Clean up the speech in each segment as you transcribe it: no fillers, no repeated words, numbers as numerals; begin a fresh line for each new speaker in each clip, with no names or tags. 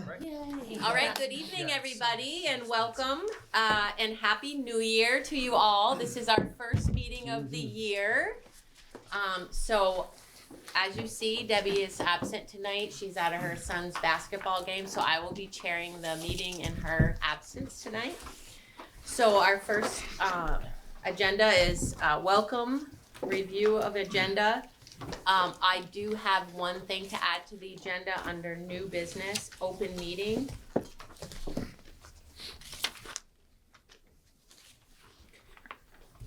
Right.
Yay.
All right, good evening, everybody, and welcome, and Happy New Year to you all. This is our first meeting of the year. So, as you see, Debbie is absent tonight. She's out of her son's basketball game, so I will be chairing the meeting in her absence tonight. So, our first agenda is welcome, review of agenda. I do have one thing to add to the agenda under new business, open meeting.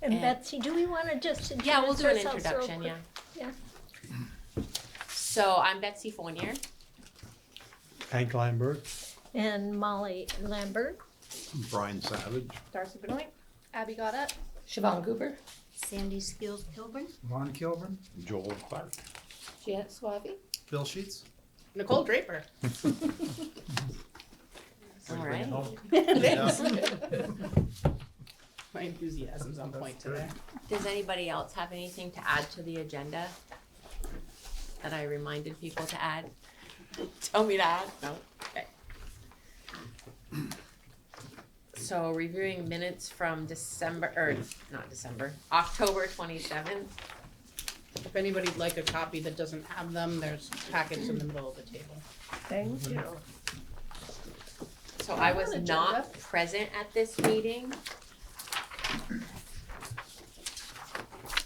And Betsy, do we want to just introduce
Yeah, we'll do an
ourselves real
introduction,
quick?
yeah.
Yeah.
So I'm Betsy Fournier.
Hank Lambert.
And Molly Lambert.
Brian Savage.
Darcy Benoit, Abby Goddard,
Siobhan Cooper.
Sandy Skills Pilgrim.
Ron Kilburn,
Joel Clark.
Jeanette Swaby.
Bill Sheets.
Nicole Draper.
All right.
Thanks. My enthusiasm's on point today.
Does anybody else have anything to add to the agenda that I reminded people to add? Tell me to add? No? Okay. So reviewing minutes from October 27th.
If anybody'd like a copy that doesn't have them, there's packets in the middle of the table.
Thank you.
So I was
Agenda.
not present at this meeting.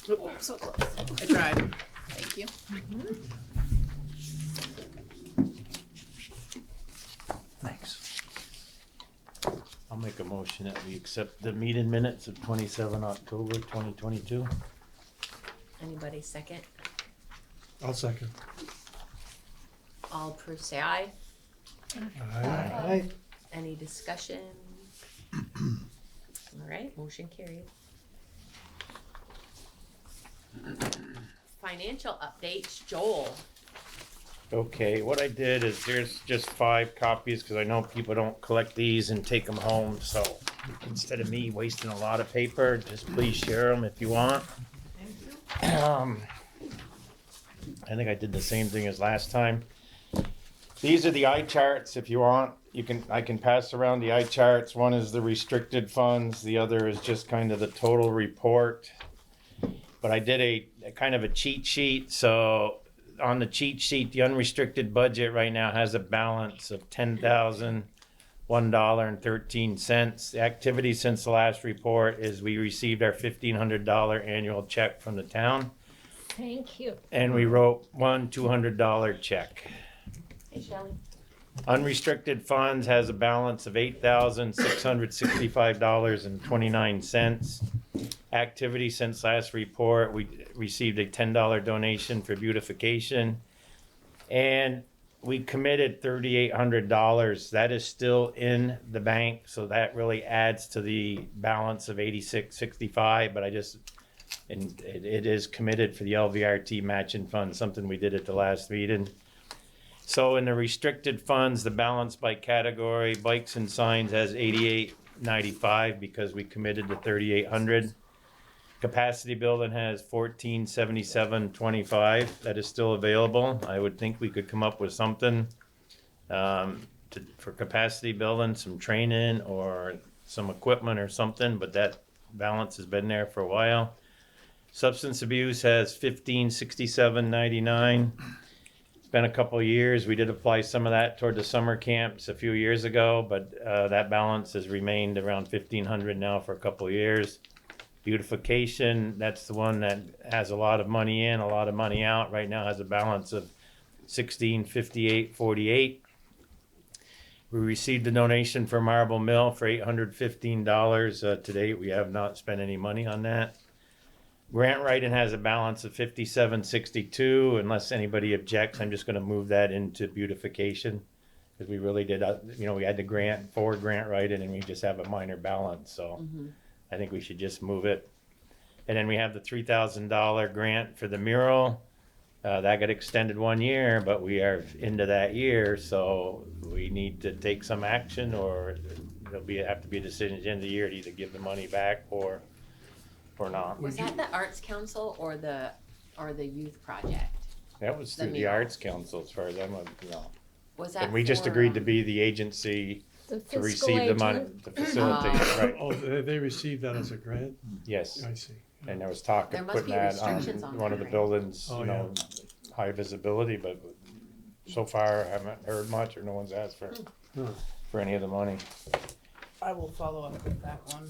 Oh, so close. I tried. Thank you.
Thanks.
I'll make a motion that we accept the meeting minutes of 27 October 2022.
Anybody second?
I'll second.
All approve, say aye.
Aye.
Any discussion? All right, motion carried. Financial updates, Joel.
Okay, what I did is there's just 5 copies because I know people don't collect these and take them home. So instead of me wasting a lot of paper, just please share them if you want. I think I did the same thing as last time. These are the eye charts. If you want, I can pass around the eye charts. One is the restricted funds. The other is just kind of the total report. But I did a kind of a cheat sheet. So on the cheat sheet, the unrestricted budget right now has a balance of $10,001.13. The activity since the last report is we received our $1,500 annual check from the town.
Thank you.
And we wrote one $200 check.
Hey, Shelley.
Unrestricted funds has a balance of $8,665.29. Activity since last report, we received a $10 donation for beautification. And we committed $3,800. That is still in the bank, so that really adds to the balance of $8,665. But it is committed for the LVRT matching fund, something we did at the last meeting. So in the restricted funds, the balance by category, bikes and signs has $88.95 because we committed to $3,800. Capacity building has $1477.25. That is still available. I would think we could come up with something for capacity building, some training or some equipment or something, but that balance has been there for a while. Substance abuse has $1567.99. It's been a couple of years. We did apply some of that toward the summer camps a few years ago, but that balance has remained around $1,500 now for a couple of years. Beautification, that's the one that has a lot of money in, a lot of money out. Right now has a balance of $1,658.48. We received a donation from Marble Mill for $815. To date, we have not spent any money on that. Grant writing has a balance of $57.62. Unless anybody objects, I'm just going to move that into beautification because we really did, we had the grant for grant writing and we just have a minor balance. So I think we should just move it. And then we have the $3,000 grant for the mural. That got extended 1 year, but we are into that year, so we need to take some action, or there'll have to be a decision at the end of the year to either give the money back or not.
Was that the Arts Council or the youth project?
That was through the
mural.
Arts Council, as far as I'm,
Was that
And we just
for,
agreed to be the agency
The
to
fiscal
receive the money,
agent.
to facilitate, right,
Oh, they received that as a grant?
yes.
I see.
And there was talk
There
of
must
putting
be
that
restrictions on
on one of the
that, right?
buildings,
Oh,
you know, high visibility, but so far I haven't heard much or no one's asked
Huh.
for any of the money.
I will follow up with that one.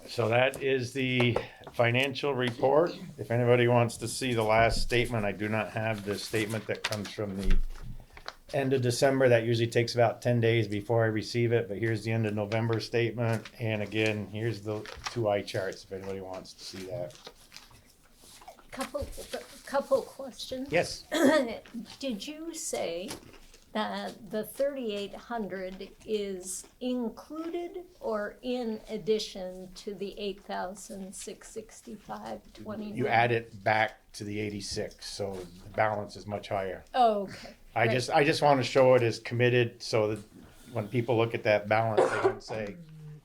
So that is the financial report. If anybody wants to see the last statement, I do not have the statement that comes from the end of December. That usually takes about 10 days before I receive it, but here's the end of November statement. And again, here's the 2 eye charts if anybody wants to see that.
Couple questions.
Yes.
Did you say that the 3,800 is included or in addition to the 8,665.29?
You add it back to the 86, so the balance is much higher.
Oh, okay.
I
Right.
just want to show it as committed so that when people look at that balance, they don't say,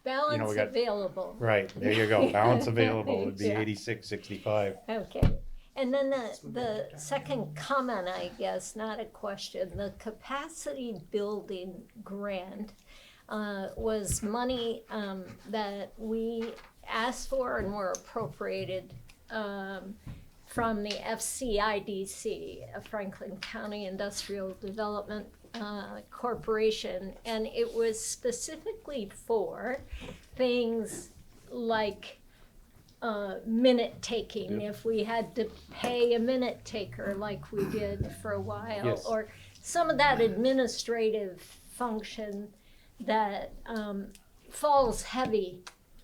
Balance
we got-
available.
right, there you go, balance available would be
Yeah.
86.65.
Okay. And then the second comment, I guess, not a question, the capacity building grant was money that we asked for and were appropriated from the FCIDC, Franklin County Industrial Development Corporation. And it was specifically for things like minute taking, if we had to pay a minute taker like we did for a while,
Yes.
or some of that administrative function that falls heavy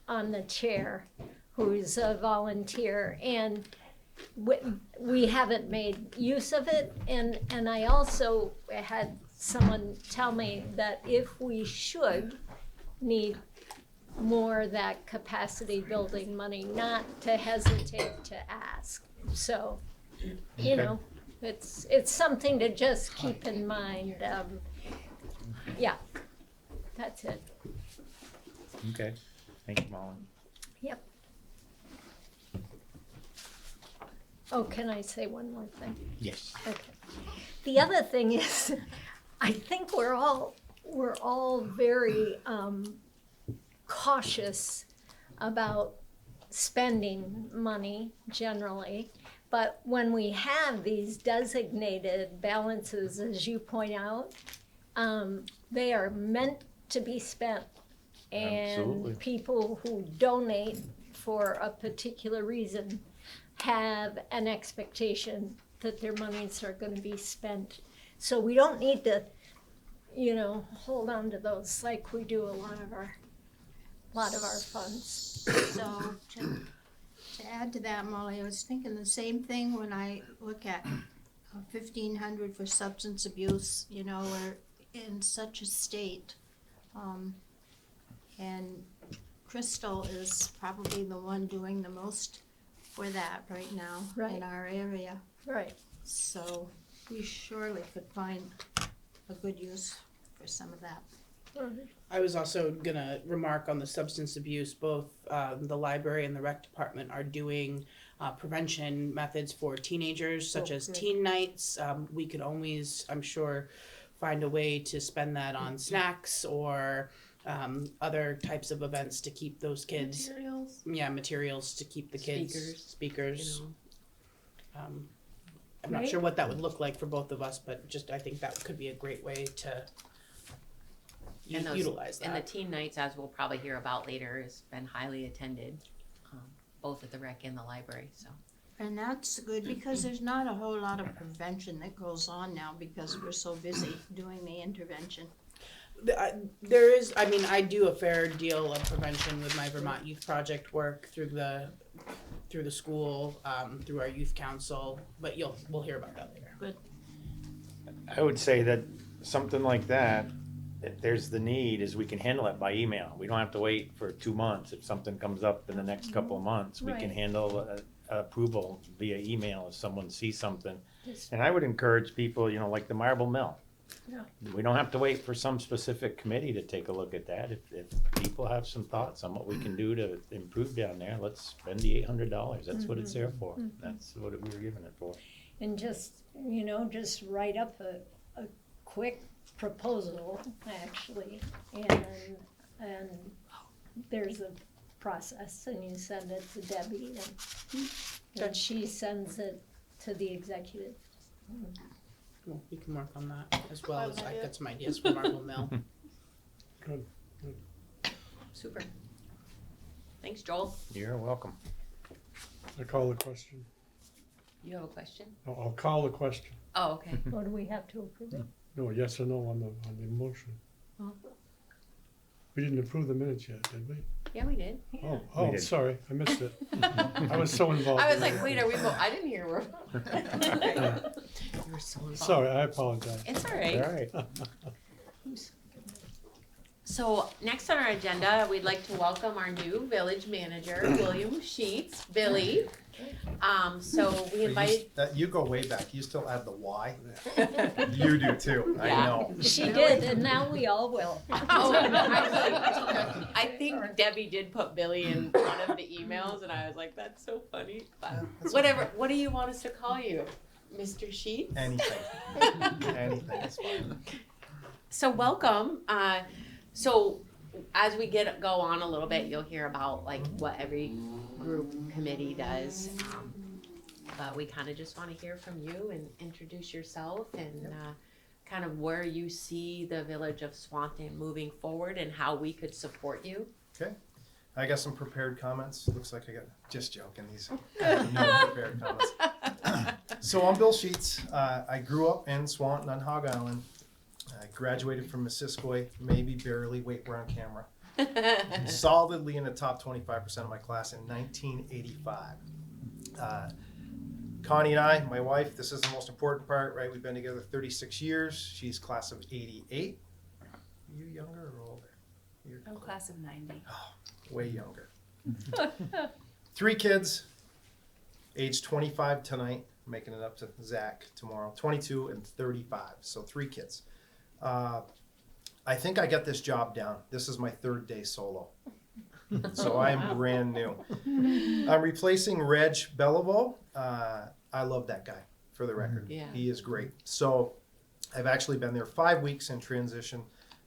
on the chair, who's a volunteer, and we haven't made use of it. And I also had someone tell me that if we should need more of that capacity building money, not to hesitate to ask. So, you know, it's something to just keep in mind. Yeah, that's it.
Okay, thank you, Molly.
Yep. Oh, can I say one more thing?
Yes.
Okay. The other thing is, I think we're all very cautious about spending money generally, but when we have these designated balances, as you point out, they are meant to be spent.
Absolutely.
And people who donate for a particular reason have an expectation that their monies are going to be spent. So we don't need to, hold on to those like we do a lot of our funds.
So to add to that, Molly, I was thinking the same thing when I look at 1,500 for substance abuse. We're in such a state, and Crystal is probably the one doing the most for that right now
Right.
in our area.
Right.
So we surely could find a good use for some of that.
I was also gonna remark on the substance abuse. Both the library and the rec department are doing prevention methods for teenagers, such as
good.
teen nights. We could always, I'm sure, find a way to spend that on snacks or other types of events to keep those kids. Materials to keep the kids. Speakers. I'm not
Right.
sure what that would look like for both of us, but I think that could be a great way to
And those-
utilize that.
And the teen nights, as we'll probably hear about later, has been highly attended, both at the rec and the library, so.
And that's good because there's not a whole lot of prevention that goes on now because we're so busy doing the intervention.
There is, I do a fair deal of prevention with my Vermont Youth Project work through the school, through our youth council, but we'll hear about that later.
I would say that something like that, if there's the need, is we can handle it by email. We don't have to wait for 2 months. If something comes up in the next couple of months, we can
Right.
handle approval via email if someone sees something.
Just-
And I would encourage people, like the Marble Mill.
Yeah.
We don't have to wait for some specific committee to take a look at that. If people have some thoughts on what we can do to improve down there, let's spend the $800. That's what it's there for. That's what we were giving it for.
And just write up a quick proposal, actually, and there's a process, and you send it to Debbie, and then she sends it to the executive.
Well, we can work on that as well as I've got some ideas for Marble Mill.
Good.
Super. Thanks, Joel.
You're welcome.
I call the question.
You have a question?
No, I'll call the question.
Oh, okay.
What do we have to approve it?
No, yes or no on the motion.
Oh.
We didn't approve the minutes yet, did we?
Yeah, we did.
Oh,
We
oh,
did.
sorry, I missed it. I was so involved.
I was like, wait, are we? I didn't hear. You were so involved.
Sorry, I apologize.
It's all
All
right.
right.
So next on our agenda, we'd like to welcome our new village manager, William Sheets, Billy. So we invited.
You go way back. You still add the Y. You do too. I
Yeah.
know.
She did, and now we all will.
Oh, actually, I think Debbie did put Billy in one of the emails, and I was like, "That's so funny." But whatever. What do you want us to call you, Mr. Sheets?
Anything. Anything is fine.
So welcome. So as we go on a little bit, you'll hear about like what every group committee does. But we kind of just want to hear from you and introduce yourself and kind of where you see the village of Swanton moving forward and how we could support you.
Okay. I got some prepared comments. Looks like I got, just joking, these no prepared comments. So I'm Bill Sheets. I grew up in Swanton on Hog Island. I graduated from Missisquoi, maybe barely, wait, we're on camera. Solidly in the top 25% of my class in 1985. Connie and I, my wife, this is the most important part, right? We've been together 36 years. She's class of 88. Are you younger or older? You're
I'm class of 90.
way younger. 3 kids, age 25 tonight, making it up to Zach tomorrow, 22 and 35, so 3 kids. I think I got this job down. This is my 3rd day solo. So I'm brand new. I'm replacing Reg Beliveau. I love that guy, for the record.
Yeah.
He is great. So I've actually been there 5 weeks in transition.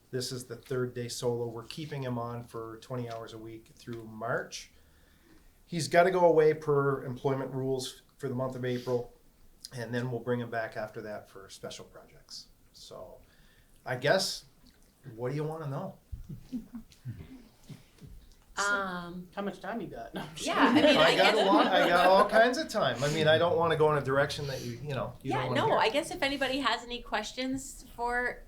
This is the 3rd day solo. We're keeping him on for 20 hours a week through March. He's got to go away per employment rules for the month of April, and then we'll bring him back after that for special projects. So I guess, what do you want to know?
How much time you got? No, I'm just
Yeah, I
kidding.
mean,
I got
guess-
a lot. I got all kinds of time. I mean, I don't want to go in a direction that you don't
Yeah,
want to
no,
hear.
I guess if anybody has any questions for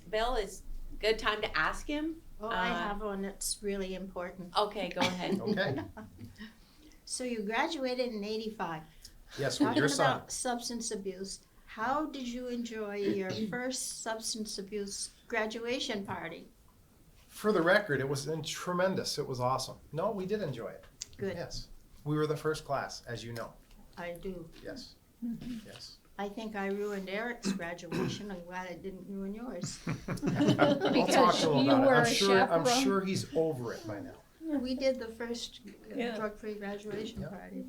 Bill, it's a good time to ask him.
Oh, I have one that's really important.
Okay, go ahead.
Okay.
So you graduated in '85.
Yes, with
Talking
your son.
about substance abuse, how did you enjoy your first substance abuse graduation party?
For the record, it was tremendous. It was awesome. No, we did enjoy it.
Good,
Yes. We were the first class, as you know.
I do.
Yes. Yes.
I think I ruined Eric's graduation. I'm glad I didn't ruin yours.
I'll talk to
Because
him
you
about
were
it.
a
I'm
chaperone.
sure he's over it by now.
We did the first
Yeah.
drug-free graduation
Yeah.
party.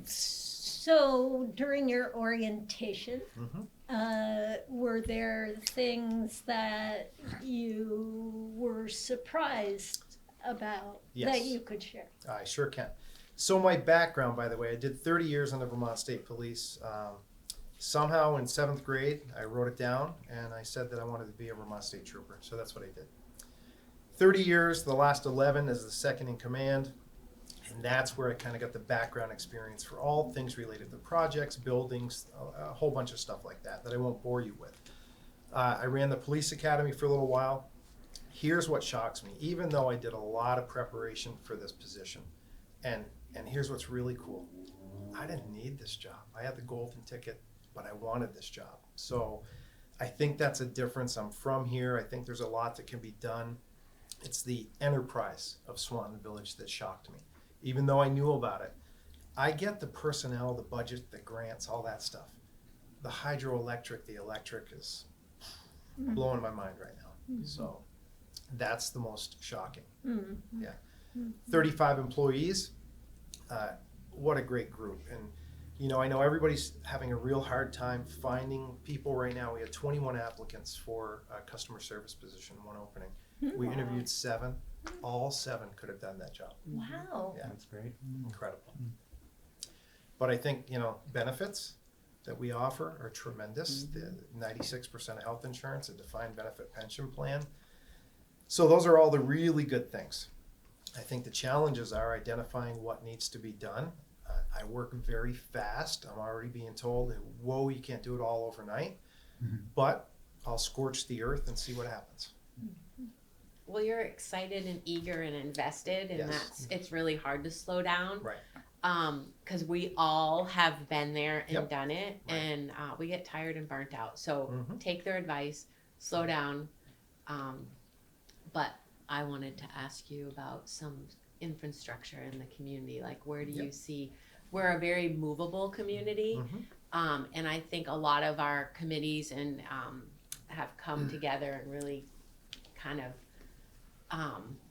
So during your orientation,
Mhm.
were there things that you were surprised about that
Yes.
you could share?
I sure can. So my background, by the way, I did 30 years in the Vermont State Police. Somehow in 7th grade, I wrote it down and I said that I wanted to be a Vermont State Trooper. So that's what I did. 30 years, the last 11 as the second in command. And that's where I kind of got the background experience for all things related to projects, buildings, a whole bunch of stuff like that I won't bore you with. I ran the police academy for a little while. Here's what shocks me, even though I did a lot of preparation for this position. And here's what's really cool. I didn't need this job. I had the golden ticket, but I wanted this job. So I think that's a difference. I'm from here. I think there's a lot that can be done. It's the enterprise of Swanton Village that shocked me. Even though I knew about it, I get the personnel, the budget, the grants, all that stuff. The hydroelectric, the electric is blowing my mind right now. So that's the most shocking. Yeah. 35 employees. What a great group. And You know, I know everybody's having a real hard time finding people right now. We had 21 applicants for a customer service position, one opening. We interviewed 7. All 7 could have done that job.
Wow.
Yeah.
That's great.
Incredible. But I think, you know, benefits that we offer are tremendous. The 96% health insurance, a defined benefit pension plan. So those are all the really good things. I think the challenges are identifying what needs to be done. I work very fast. I'm already being told, whoa, you can't do it all overnight. But I'll scorch the earth and see what happens.
Well, you're excited and eager and invested, and
Yes.
it's really hard to slow down.
Right.
Because we all have been there and
Yep.
done it,
Right.
and we get tired and burnt out. So
Mhm.
take their advice, slow down. But I wanted to ask you about some infrastructure in the community. Like, where do you
Yep.
see? We're a very movable community,
Mhm.
and I think a lot of our committees and have come together and really kind of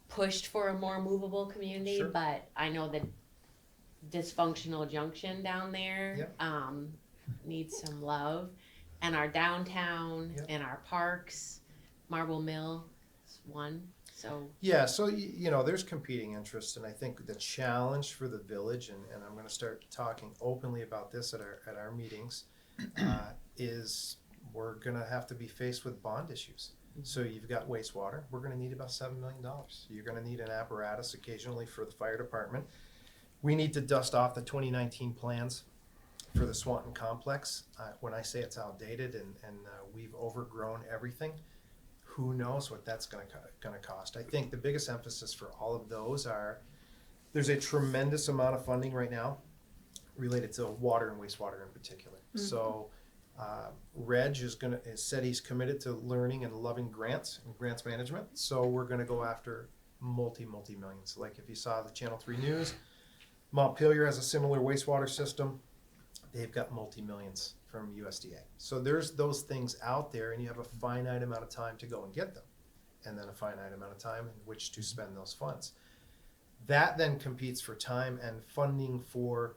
pushed for a more movable community.
Sure.
But I know that dysfunctional junction down there
Yep.
needs some love, and our downtown
Yep.
and our parks, Marble Mill is one. So
Yeah, so you know, there's competing interests, and I think the challenge for the village, and I'm going to start talking openly about this at our meetings, is we're going to have to be faced with bond issues. So you've got wastewater. We're going to need about $7 million. You're going to need an apparatus occasionally for the fire department. We need to dust off the 2019 plans for the Swanton complex. When I say it's outdated and we've overgrown everything, who knows what that's going to cost. I think the biggest emphasis for all of those are there's a tremendous amount of funding right now related to water and wastewater in particular. So Reg has said he's committed to learning and loving grants and grants management. So we're going to go after multi-millions. Like if you saw the Channel 3 News, Montpelier has a similar wastewater system. They've got multi-millions from USDA. So there's those things out there, and you have a finite amount of time to go and get them, and then a finite amount of time in which to spend those funds. That then competes for time and funding for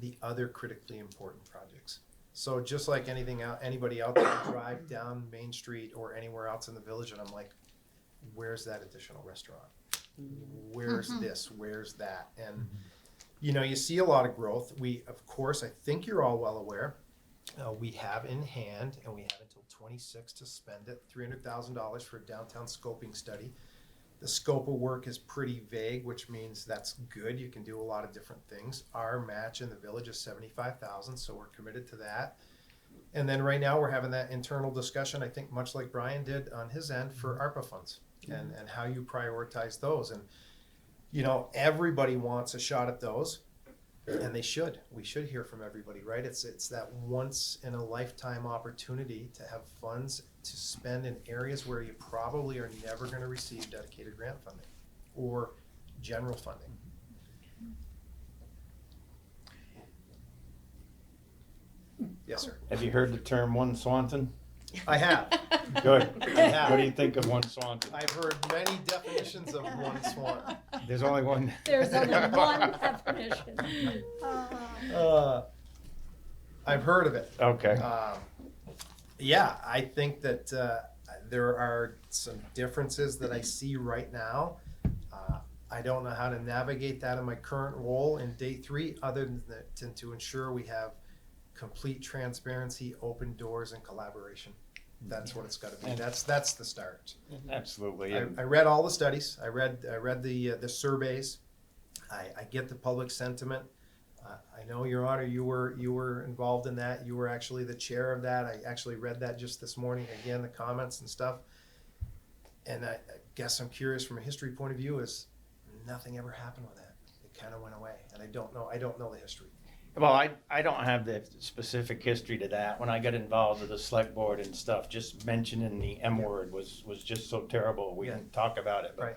the other critically important projects. So just like anybody out there drive down Main Street or anywhere else in the village, and I'm like, where's that additional restaurant? Where's this? Where's that? And you know, you see a lot of growth. We, of course, I think you're all well aware, we have in hand, and we have until 26 to spend it, $300,000 for a downtown scoping study. The scope of work is pretty vague, which means that's good. You can do a lot of different things. Our match in the village is $75,000, so we're committed to that. And then right now we're having that internal discussion, I think much like Brian did on his end, for ARPA funds and how you prioritize those. And you know, everybody wants a shot at those, and they should. We should hear from everybody, right? It's that once in a lifetime opportunity to have funds to spend in areas where you probably are never going to receive dedicated grant funding or general funding. Yes, sir.
Have you heard the term one Swanton?
I have.
Good.
I have.
What do you think of one Swanton?
I've heard many definitions of one swan.
There's only one.
There's only one definition.
I've heard of it.
Okay.
Yeah, I think that there are some differences that I see right now. I don't know how to navigate that in my current role in day 3, other than to ensure we have complete transparency, open doors, and collaboration. That's what it's got to be. That's the start.
Absolutely.
I read all the studies. I read the surveys. I get the public sentiment. I know, Your Honor, you were involved in that. You were actually the chair of that. I actually read that just this morning. Again, the comments and stuff. And I guess I'm curious from a history point of view is nothing ever happened with that. It kind of went away, and I don't know the history.
Well, I don't have the specific history to that. When I got involved with the select board and stuff, just mentioning the M word was just so terrible. We didn't talk about it. But
Right.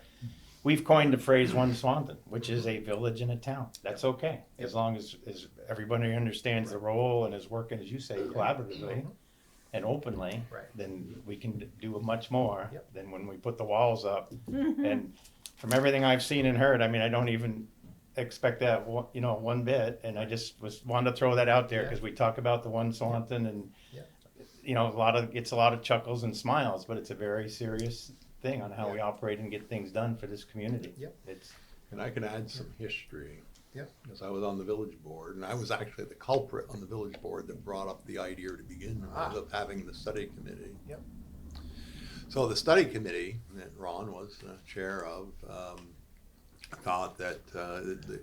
we've coined the phrase one Swanton, which is a village and a town. That's okay. As long as everybody understands the role and is working, as you say, collaboratively and openly,
Right.
then we can do much more
Yep.
than when we put the walls up. And from everything I've seen and heard, I mean, I don't even expect that, one bit, and I just wanted to throw that out there,
Yeah.
because we talk about the one Swanton, and,
Yeah.
it's a lot of chuckles and smiles, but it's a very serious thing on how we operate and get things done for this community.
Yep.
It's,
And I can add some history.
Yep.
Because I was on the village board, and I was actually the culprit on the village board that brought up the idea to begin with of having the study committee.
Yep.
So the study committee that Ron was chair of thought that the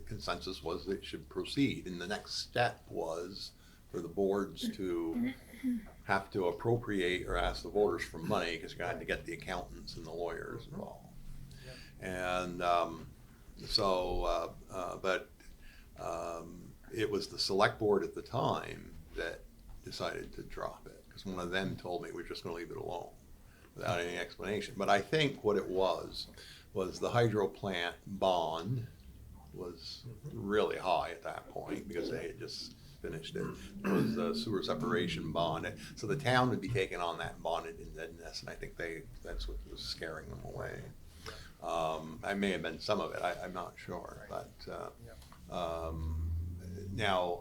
consensus was that it should proceed, and the next step was for the boards to have to appropriate or ask the voters for money, because you had to get the accountants and the lawyers involved. And it was the select board at the time that decided to drop it, because one of them told me we're just gonna leave it alone without any explanation. But I think what it was the hydro plant bond was really high at that point, because they had just finished it. It was the sewer separation bond, so the town would be taking on that bonded indebtedness, and I think that's what was scaring them away. I may have been some of it, I'm not sure, but now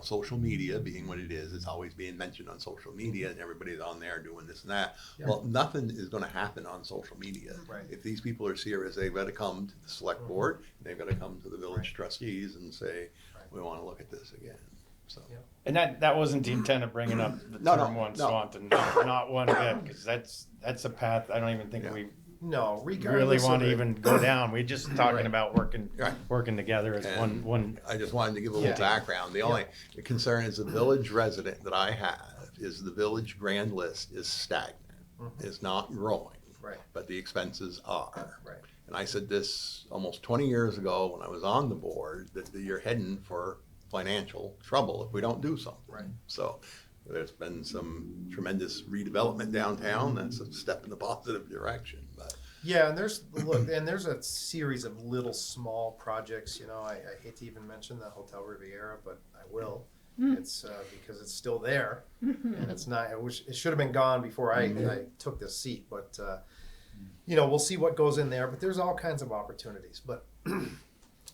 social media being what it is, it's always being mentioned on social media, and everybody's on there doing this and that.
Yeah.
Well, nothing is gonna happen on social media.
Right.
If these people are serious, they've gotta come to the select board, and they've gotta come to the village trustees and say, we wanna look at this again, so.
Yeah.
and that wasn't the intent of bringing up the
No,
term
no,
one
no.
Swanton, not one bit, because that's a path I don't even think
Yeah.
we
No,
really
regardless
want
of
to
it-
even go down. We're just talking
Right.
about
Right.
working together as
And
one.
I just wanted to give a little
Yeah.
background. The only concern as a village resident that I have is the village grand list is stagnant. It's not growing,
Right,
but the expenses are.
right.
And I said this almost 20 years ago when I was on the board, that you're heading for financial trouble if we don't do something.
Right.
So there's been some tremendous redevelopment downtown. That's a step in the positive direction, but.
Yeah, and there's a series of little small projects. I hate to even mention the Hotel Riviera, but I will. It's because it's still there, and it's not. It should have been gone before I took this seat. But we'll see what goes in there. But there's all kinds of opportunities. But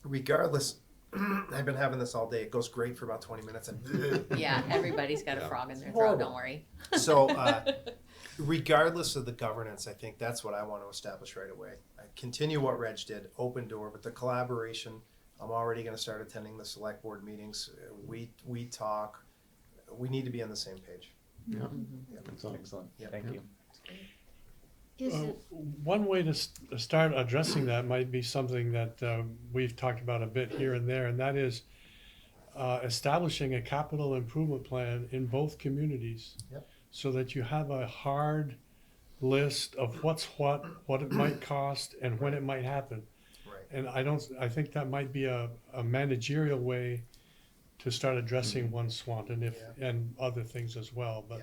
regardless, I've been having this all day. It goes great for about 20 minutes, and
Yeah, everybody's got a
Yeah.
frog in their throat,
Horrible.
don't worry.
so. Regardless of the governance, I think that's what I want to establish right away. I continue what Reg did, open door, but the collaboration. I'm already going to start attending the select board meetings. We talk. We need to be on the same page.
Yeah.
Excellent.
Yeah.
Thank you.
Is it,
One way to start addressing that might be something that we've talked about a bit here and there, and that is establishing a capital improvement plan in both communities.
Yep.
So that you have a hard list of what it might cost, and when it might happen.
Right.
And I think that might be a managerial way to start addressing one Swanton and other things as well, but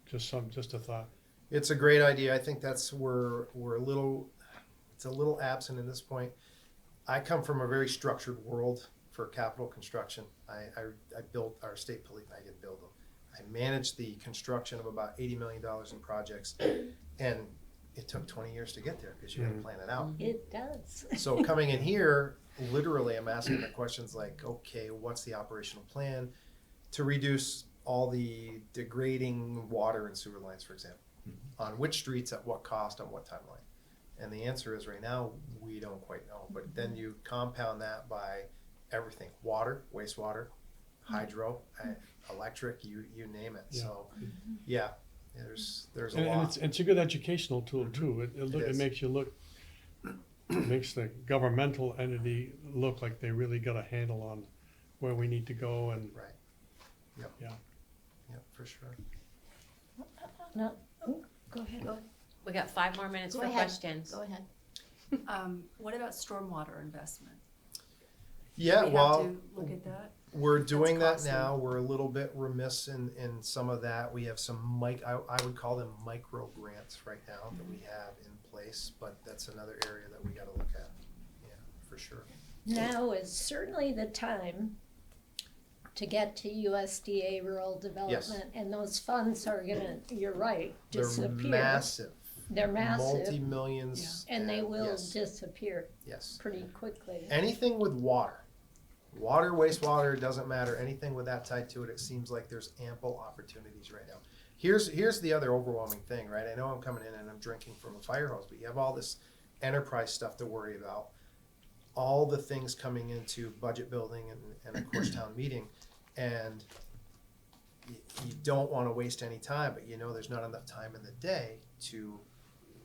just a thought.
It's a great idea. I think that's where it's a little absent at this point. I come from a very structured world for capital construction. I built our state police. I didn't build them. I managed the construction of about $80 million in projects, and it took 20 years to get there because you got to plan it out.
it does.
So coming in here, literally, I'm asking the questions like, okay, what's the operational plan to reduce all the degrading water and sewer lines, for example, on which streets, at what cost, on what timeline? And the answer is right now, we don't quite know. But then you compound that by everything: water, wastewater, hydro, electric, you name it.
Yeah.
So, yeah, there's a
And
lot.
it's a good educational tool too. It
is.
makes you look, makes the governmental entity look like they really got a handle on where we need to go, and
Right. Yep.
Yeah.
Yep, for sure.
No, go ahead.
We got 5 more minutes
Go
for
ahead.
questions.
Go ahead.
What about stormwater investment?
Yeah,
Do we
well,
have to look at that?
we're doing that
costly.
now. We're a little bit remiss in some of that. We have some I would call them micro grants right now that we have in place, but that's another area that we got to look at. Yeah, for sure.
Now is certainly the time to get to USDA rural development, and those funds are gonna, you're right,
They're
disappear.
massive.
They're massive,
multi-millions.
and they will
yes,
disappear
yes.
pretty quickly.
Anything with water, wastewater, it doesn't matter. Anything with that tied to it, it seems like there's ample opportunities right now. Here's the other overwhelming thing, right? I know I'm coming in and I'm drinking from a fire hose, but you have all this enterprise stuff to worry about, all the things coming into budget building and of course town meeting, and you don't want to waste any time, but you know there's not enough time in the day to,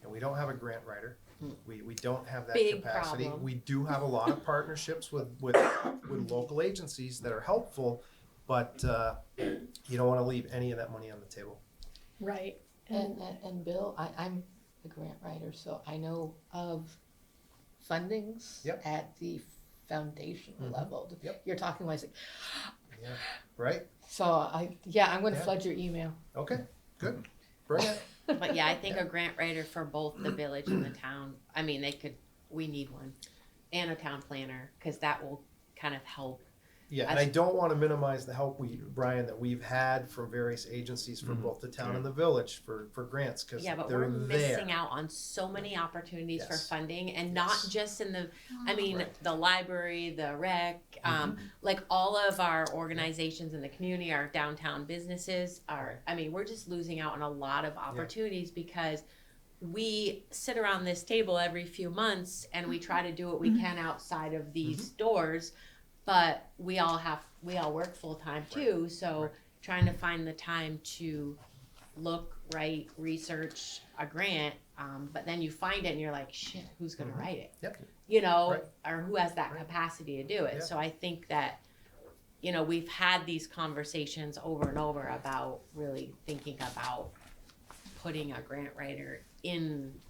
and we don't have a grant writer. We don't have that
Big
capacity.
problem.
We do have a lot of partnerships with local agencies that are helpful, but you don't want to leave any of that money on the table.
Right.
And Bill, I'm a grant writer, so I know of fundings
Yep.
at the foundational
Mhm.
level.
Yep.
You're talking like,
Yeah. Right?
so I'm gonna
Yeah.
flood your email.
Okay. Good. Bring it.
But yeah, I think a grant writer for both the village and the town, I mean, we need one. And a town planner, cause that will kind of help.
Yeah, and I don't want to minimize the help Brian, that we've had from various agencies for both the town and the village for grants, because
Yeah, but
they're
we're
there.
missing out on so many opportunities for
Yes.
funding, and not
Yes.
just in the, I mean,
Right.
the library, the rec, like all of our organizations in the community, our downtown businesses are, I mean, we're just losing out on a lot of opportunities because we sit around this table every few months and we try to do what we can outside of these doors, but we all work full time too, so
Right.
trying to find the time to look, write, research a grant, but then you find it and you're like, shit, who's gonna write it?
Yep.
You know,
Right.
or who has that
Right.
capacity to do it.
Yeah.
So I think that, you know, we've had these conversations over and over about really thinking about putting a grant writer in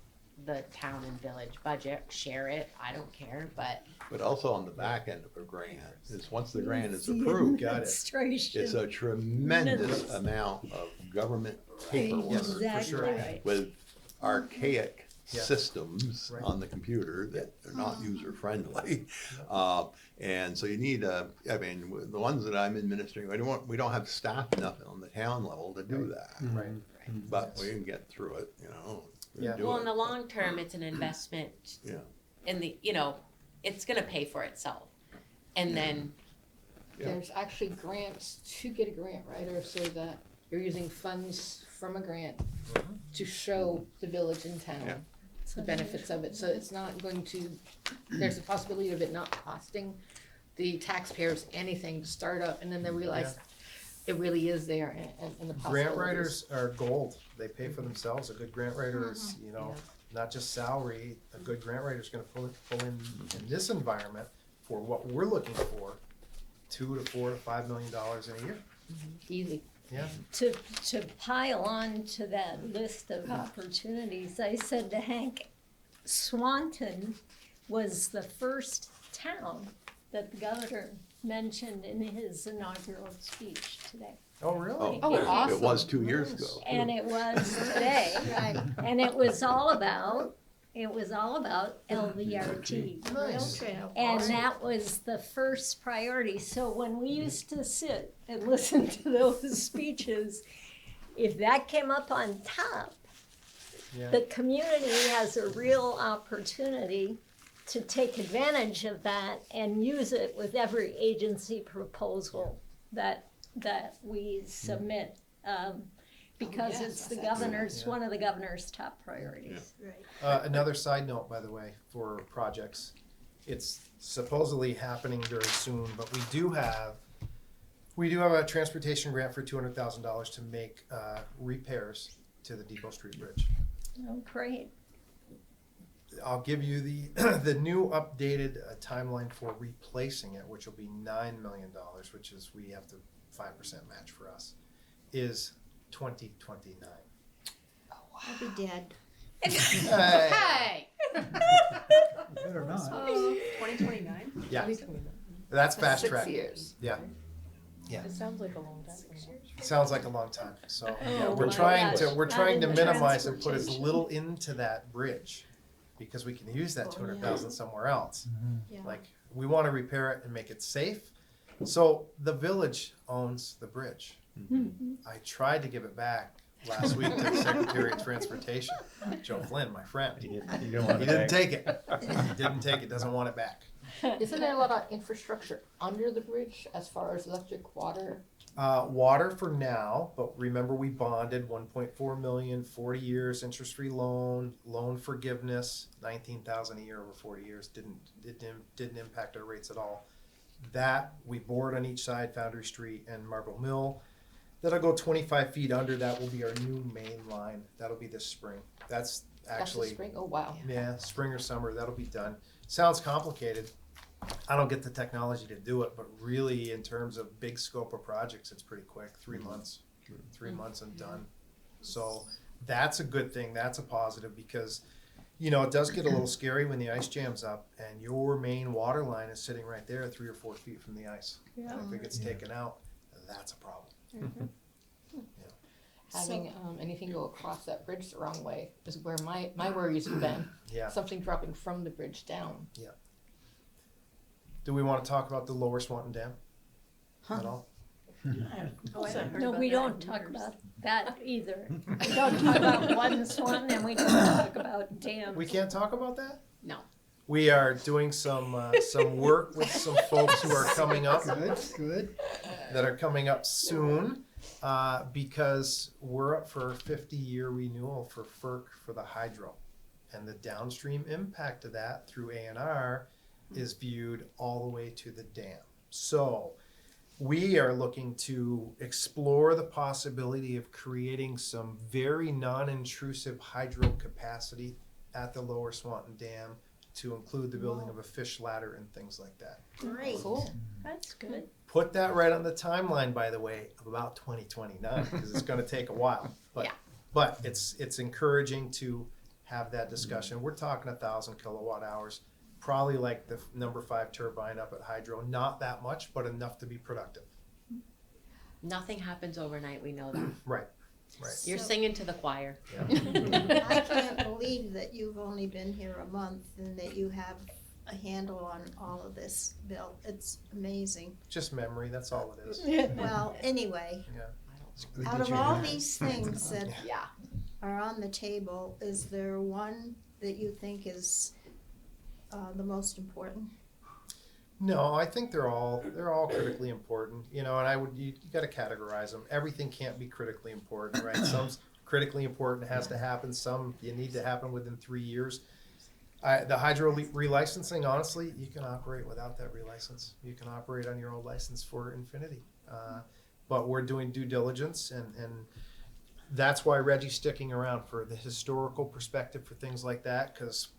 the town and village budget, share it, I don't care, but
But also on the back end of a grant is once the grant is approved,
Got it.
Administration.
it's a tremendous
Minutes.
amount of government paperwork
Yes, for
Exactly
sure.
right.
with archaic
Yeah.
systems
Right.
on the computer that are not user friendly. And so you need I mean, with the ones that I'm administering, we don't have staff enough on the town level to do that.
Right.
But we can get through it, you know.
Yeah.
do
well,
it.
in the long term, it's an investment
Yeah.
in the, you know, it's gonna pay for itself. And then,
Yeah.
There's actually grants to get a grant writer so that you're using funds from a grant to show the village and
Yeah.
town the benefits of it. So it's not going to, there's a possibility of it not costing the taxpayers anything to start up, and then they realize it really is there and the possibilities.
Grant writers are gold. They pay for themselves. A good grant writer is, you know, not just salary. A good grant writer is going to pull in this environment for what we're looking for, $2 to $4 to $5 million in a year.
Easy.
Yeah.
To pile on to that list of opportunities, I said to Hank, Swanton was the first town that the governor mentioned in his inaugural speech today.
Oh, really?
Oh,
It
awesome.
was 2 years ago.
And it was today, and it was all about LVRT.
Nice.
Trail.
And that was the first priority. So when we used to sit and listen to those speeches, if that came up on top,
Yeah.
the community has a real opportunity to take advantage of that and use it with every agency proposal that we submit. Because
yes,
it's the
that's
governor's,
Yeah.
one of the governor's top priorities.
Right.
Another side note, by the way, for projects, it's supposedly happening very soon, but we do have a transportation grant for $200,000 to make repairs to the Depot Street Bridge.
Oh, great.
I'll give you the the new updated timeline for replacing it, which will be $9 million, which is we have to 5% match for us, is 2029.
I'll be dead.
hey,
Better not.
2029?
Yeah, that's fast
6
track.
years.
Yeah,
It sounds like a long time.
sounds like a long time. So yeah,
Oh
we're
my
trying
gosh,
to
not in the
minimize and put as
transportation.
little into that bridge, because we can use that 200,000 somewhere else.
Yeah.
Like, we want to repair it and make it safe. So the village owns the bridge. I tried to give it back last week to the Secretary of Transportation, Joe Flynn, my friend.
You don't want
He
to
didn't take it. He didn't take it, doesn't want it back.
Isn't there a lot of infrastructure under the bridge as far as electric, water?
Water for now, but remember we bonded 1.4 million, 40 years, interest-free loan forgiveness, 19,000 a year over 40 years. Didn't impact our rates at all. That we bored on each side, Foundry Street and Marble Mill. That'll go 25 feet under. That will be our new main line. That'll be this spring. That's actually,
That's the spring? Oh, wow.
yeah, spring or summer. That'll be done. Sounds complicated. I don't get the technology to do it, but really, in terms of big scope of projects, it's pretty quick. 3 months, 3 months and done. So that's a good thing. That's a positive because, you know, it does get a little scary when the ice jams up and your main water line is sitting right there, 3 or 4 feet from the ice.
Yeah.
And if it gets taken out, that's a problem.
Having anything go across that bridge the wrong way is where my worries have been.
Yeah.
Something dropping from the bridge down.
Do we want to talk about the lower Swanton Dam at all?
Oh, I haven't heard
No,
about
we
that
don't
in
talk
years.
about that either. We don't talk about one swan and we don't talk about dams.
We can't talk about that?
No.
We are doing some work with some folks who are coming up.
Good.
That are coming up soon because we're up for a 50-year renewal for FERC for the hydro. And the downstream impact of that through A&R is viewed all the way to the dam. So we are looking to explore the possibility of creating some very non-intrusive hydro capacity at the lower Swanton Dam to include the building of a fish ladder and things like that.
Great.
Cool.
That's good.
Put that right on the timeline, by the way, of about 2029, because it's going to take a while. But,
Yeah.
but it's encouraging to have that discussion. We're talking 1,000 kilowatt hours, probably like the number 5 turbine up at Hydro. Not that much, but enough to be productive.
Nothing happens overnight, we know that.
Right, right.
You're
So-
singing to the choir.
I can't believe that you've only been here a month and that you have a handle on all of this, Bill. It's amazing.
Just memory, that's all it is.
Well, anyway,
Yeah.
out of all these things that
Yeah.
are on the table, is there one that you think is the most important?
No, I think they're all critically important, you know, and you got to categorize them. Everything can't be critically important, right? Some's critically important, has to happen. Some you need to happen within 3 years. The hydro relicensing, honestly, you can operate without that relicense. You can operate on your old license for infinity. But we're doing due diligence, and that's why Reggie's sticking around for the historical perspective for things like that, because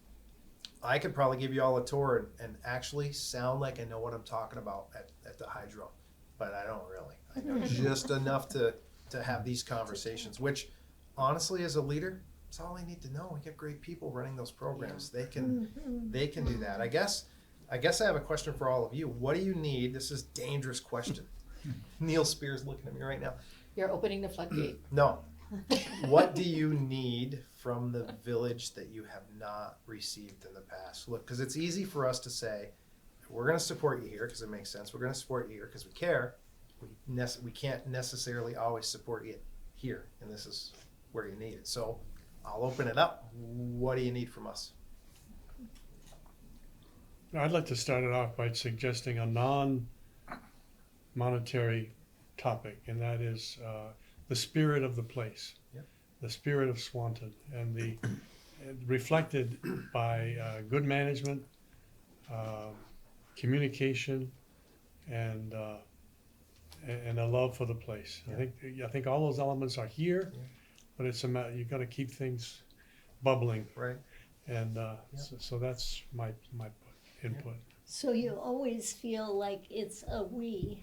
I could probably give you all a tour and actually sound like I know what I'm talking about at the hydro, but I don't really. I know just enough to have these conversations, which honestly, as a leader, it's all I need to know. We get great people running those programs. They can do that. I guess I have a question for all of you. What do you need? This is a dangerous question. Neil Spear's looking at me right now.
You're opening the floodgate.
No. What do you need from the village that you have not received in the past? Look, because it's easy for us to say, we're going to support you here because it makes sense. We're going to support you here because we care. We can't necessarily always support you here, and this is where you need it. So I'll open it up. What do you need from us?
I'd like to start it off by suggesting a non-monetary topic, and that is the spirit of the place,
Yep.
the spirit of Swanton, and reflected by good management, communication, and a love for the place.
Yeah.
I think all those elements are here,
Yeah.
but it's a matter, you've got to keep things bubbling,
Right.
and so that's my input.
So you always feel like it's a we,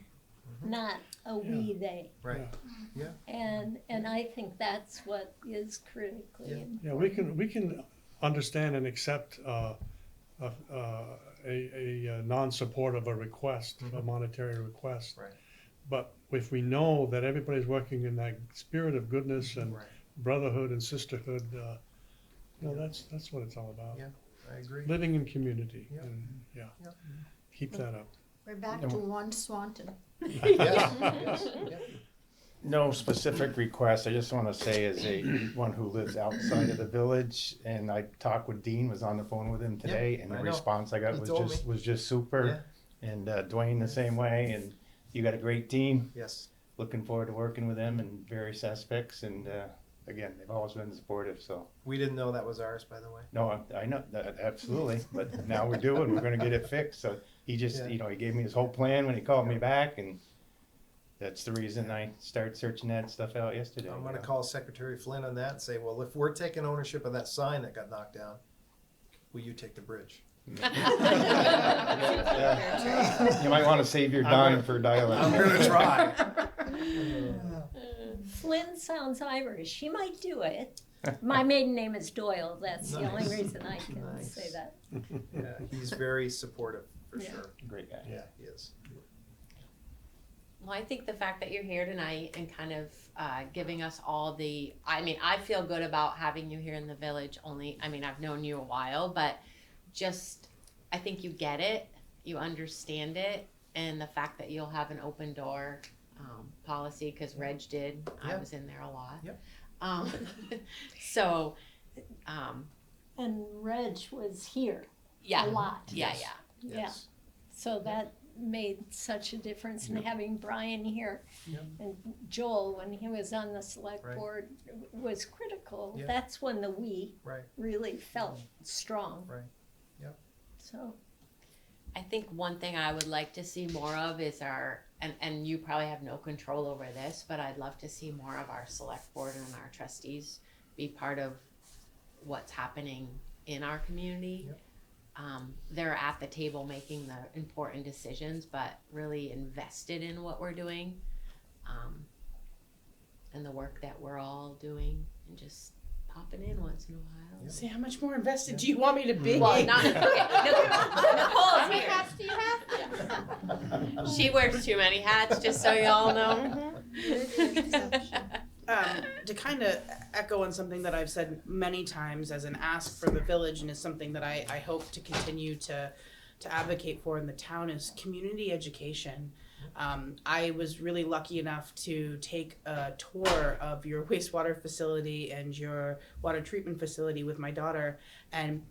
not a we they.
Right.
And I think that's what is critically
Yeah.
important.
Yeah, we can understand and accept a non-support of a request, a monetary request.
Right.
But if we know that everybody's working in that spirit of goodness and
Right.
brotherhood and sisterhood, that's what it's all about.
Yeah. I agree.
Living in community,
Yeah.
and
Yeah.
keep that up.
We're back to one Swanton.
Yes. Yes. Yeah.
No specific request. I just want to say, as one who lives outside of the village, and I talked with Dean, was on the phone with him today, and the
I know.
response I got
He
was
told
was just super. And Dwayne the same way, and you got a great team.
Yes.
Looking forward to working with them in various aspects, and again, they've always been supportive. So
We didn't know that was ours, by the way.
no, I know that absolutely, but now we're doing. We're going to get it fixed. So he just,
Yeah.
he gave me his whole plan when he called me back, and that's the reason I started searching that stuff out yesterday.
I'm gonna call Secretary Flynn on that and say, well, if we're taking ownership of that sign that got knocked down, will you take the bridge?
Yeah. You might want to save your dime for dialect.
I'm gonna try.
Flynn sounds Irish. He might do it. My maiden name is Doyle. That's the only
Nice.
reason I can
Nice.
say that.
Yeah, he's very supportive, for
Yeah.
sure.
Great guy.
Yeah, he is.
Well, I think the fact that you're here tonight and kind of giving us all the, I feel good about having you here in the village I've known you a while, but just, I think you get it, you understand it, and the fact that you'll have an open door policy, because Reg did, I
Yeah.
was in there a lot.
Yep.
So,
And Reg was here
yeah.
a lot.
Yeah,
Yes.
yeah.
Yes.
So that made such a difference in
Yep.
having Brian here.
Yep.
And Joel, when he was on the select
Right.
board, was critical.
Yeah.
That's when the we
Right,
really felt strong.
right. Yep.
So,
I think one thing I would like to see more of is and you probably have no control over this, but I'd love to see more of our select board and our trustees be part of what's happening in our community.
Yep.
They're at the table making the important decisions, but really invested in what we're doing, and the work that we're all doing, and just popping in once in a while.
See, how much more invested do you want me to be?
Well, not okay. Nicole's
many
here.
hats do you have?
She wears too many hats, just so y'all know.
To kind of echo on something that I've said many times as an ask for the village, and is something that I hope to continue to advocate for in the town, is community education. I was really lucky enough to take a tour of your wastewater facility and your water treatment facility with my daughter, and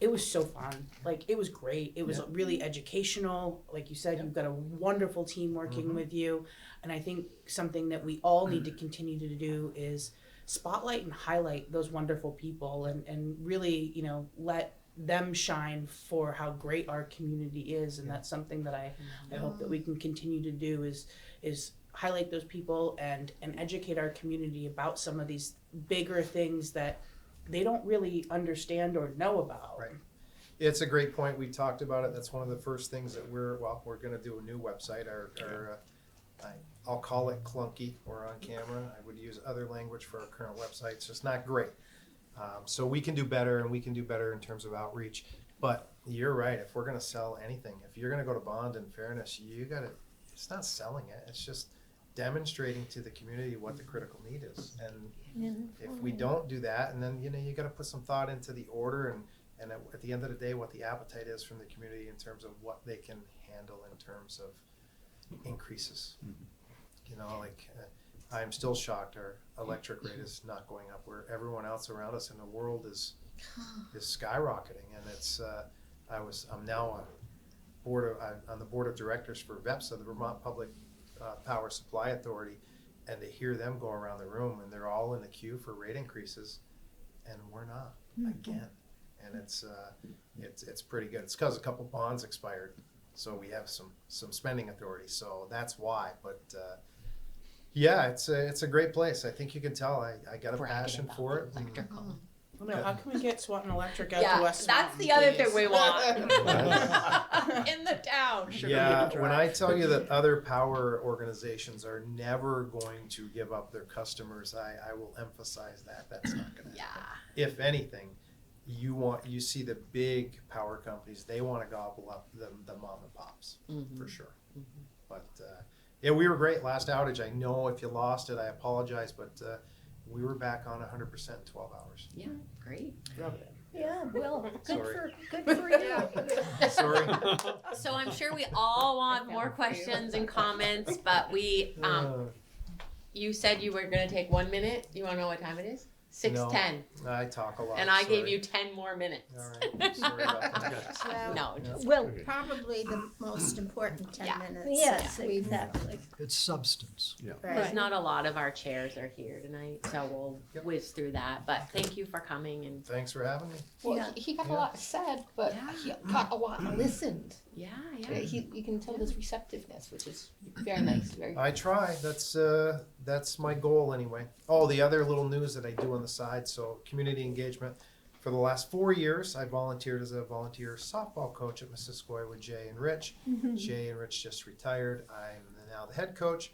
it was so fun. Like, it was great. It was really educational. Like you said, you've got a wonderful team working with you. And I think something that we all need to continue to do is spotlight and highlight those wonderful people, and really, let them shine for how great our community is. And that's something that I hope that we can continue to do is highlight those people and educate our community about some of these bigger things that they don't really understand or know about.
Right. It's a great point. We talked about it. That's one of the first things that we're gonna do a new website. I'll call it clunky or on camera. I would use other language for our current website. It's just not great. So we can do better, and we can do better in terms of outreach. But you're right. If we're gonna sell anything, if you're gonna go to bond and fairness, it's not selling it. It's just demonstrating to the community what the critical need is. And if we don't do that, and then, you gotta put some thought into the order, and at the end of the day, what the appetite is from the community in terms of what they can handle in terms of increases. I'm still shocked our electric rate is not going up, where everyone else around us in the world is skyrocketing. And it's I'm now on the board of directors for VEPSA, the Vermont Public Power Supply Authority, and to hear them go around the room, and they're all in the queue for rate increases, and we're not again. And it's pretty good. It's because a couple bonds expired, so we have some spending authority. So that's why. But yeah, it's a great place. I think you can tell I got a passion for it.
How can we get Swanton Electric out
Yeah,
to West
that's
Swanton,
the other
please?
thing we want in the town.
Yeah, when I tell you that other power organizations are never going to give up their customers, I will emphasize that. That's not going to happen. If anything, you see the big power companies, they want to gobble up the mom and pops, for sure. But yeah, we were great last outage. I know if you lost it, I apologize, but we were back on 100% in 12 hours.
Yeah, great.
yeah, well,
Sorry.
good for you.
Sorry.
So I'm sure we all want more questions and comments, but we, you said you were gonna take 1 minute. You wanna know what time it is? 6:10.
No, I talk a lot.
And I gave
sorry.
you 10 more minutes.
All right, sorry about that.
Well,
No, just
Well,
probably the most important 10
Yeah.
minutes.
yes,
that we've-
exactly.
It's substance.
Yeah.
Because
Right.
not a lot of our chairs are here tonight, so we'll
Yep.
whiz through that. But thank you for coming and
Thanks for having me.
Well,
Yeah.
he got a
Yeah.
lot said, but he got a lot listened.
yeah.
You can tell his receptiveness, which is very nice, very.
I try. That's my goal anyway. Oh, the other little news that I do on the side. So community engagement. For the last 4 years, I volunteered as a volunteer softball coach at Missisquoi with Jay and Rich. Jay and Rich just retired. I'm now the head coach,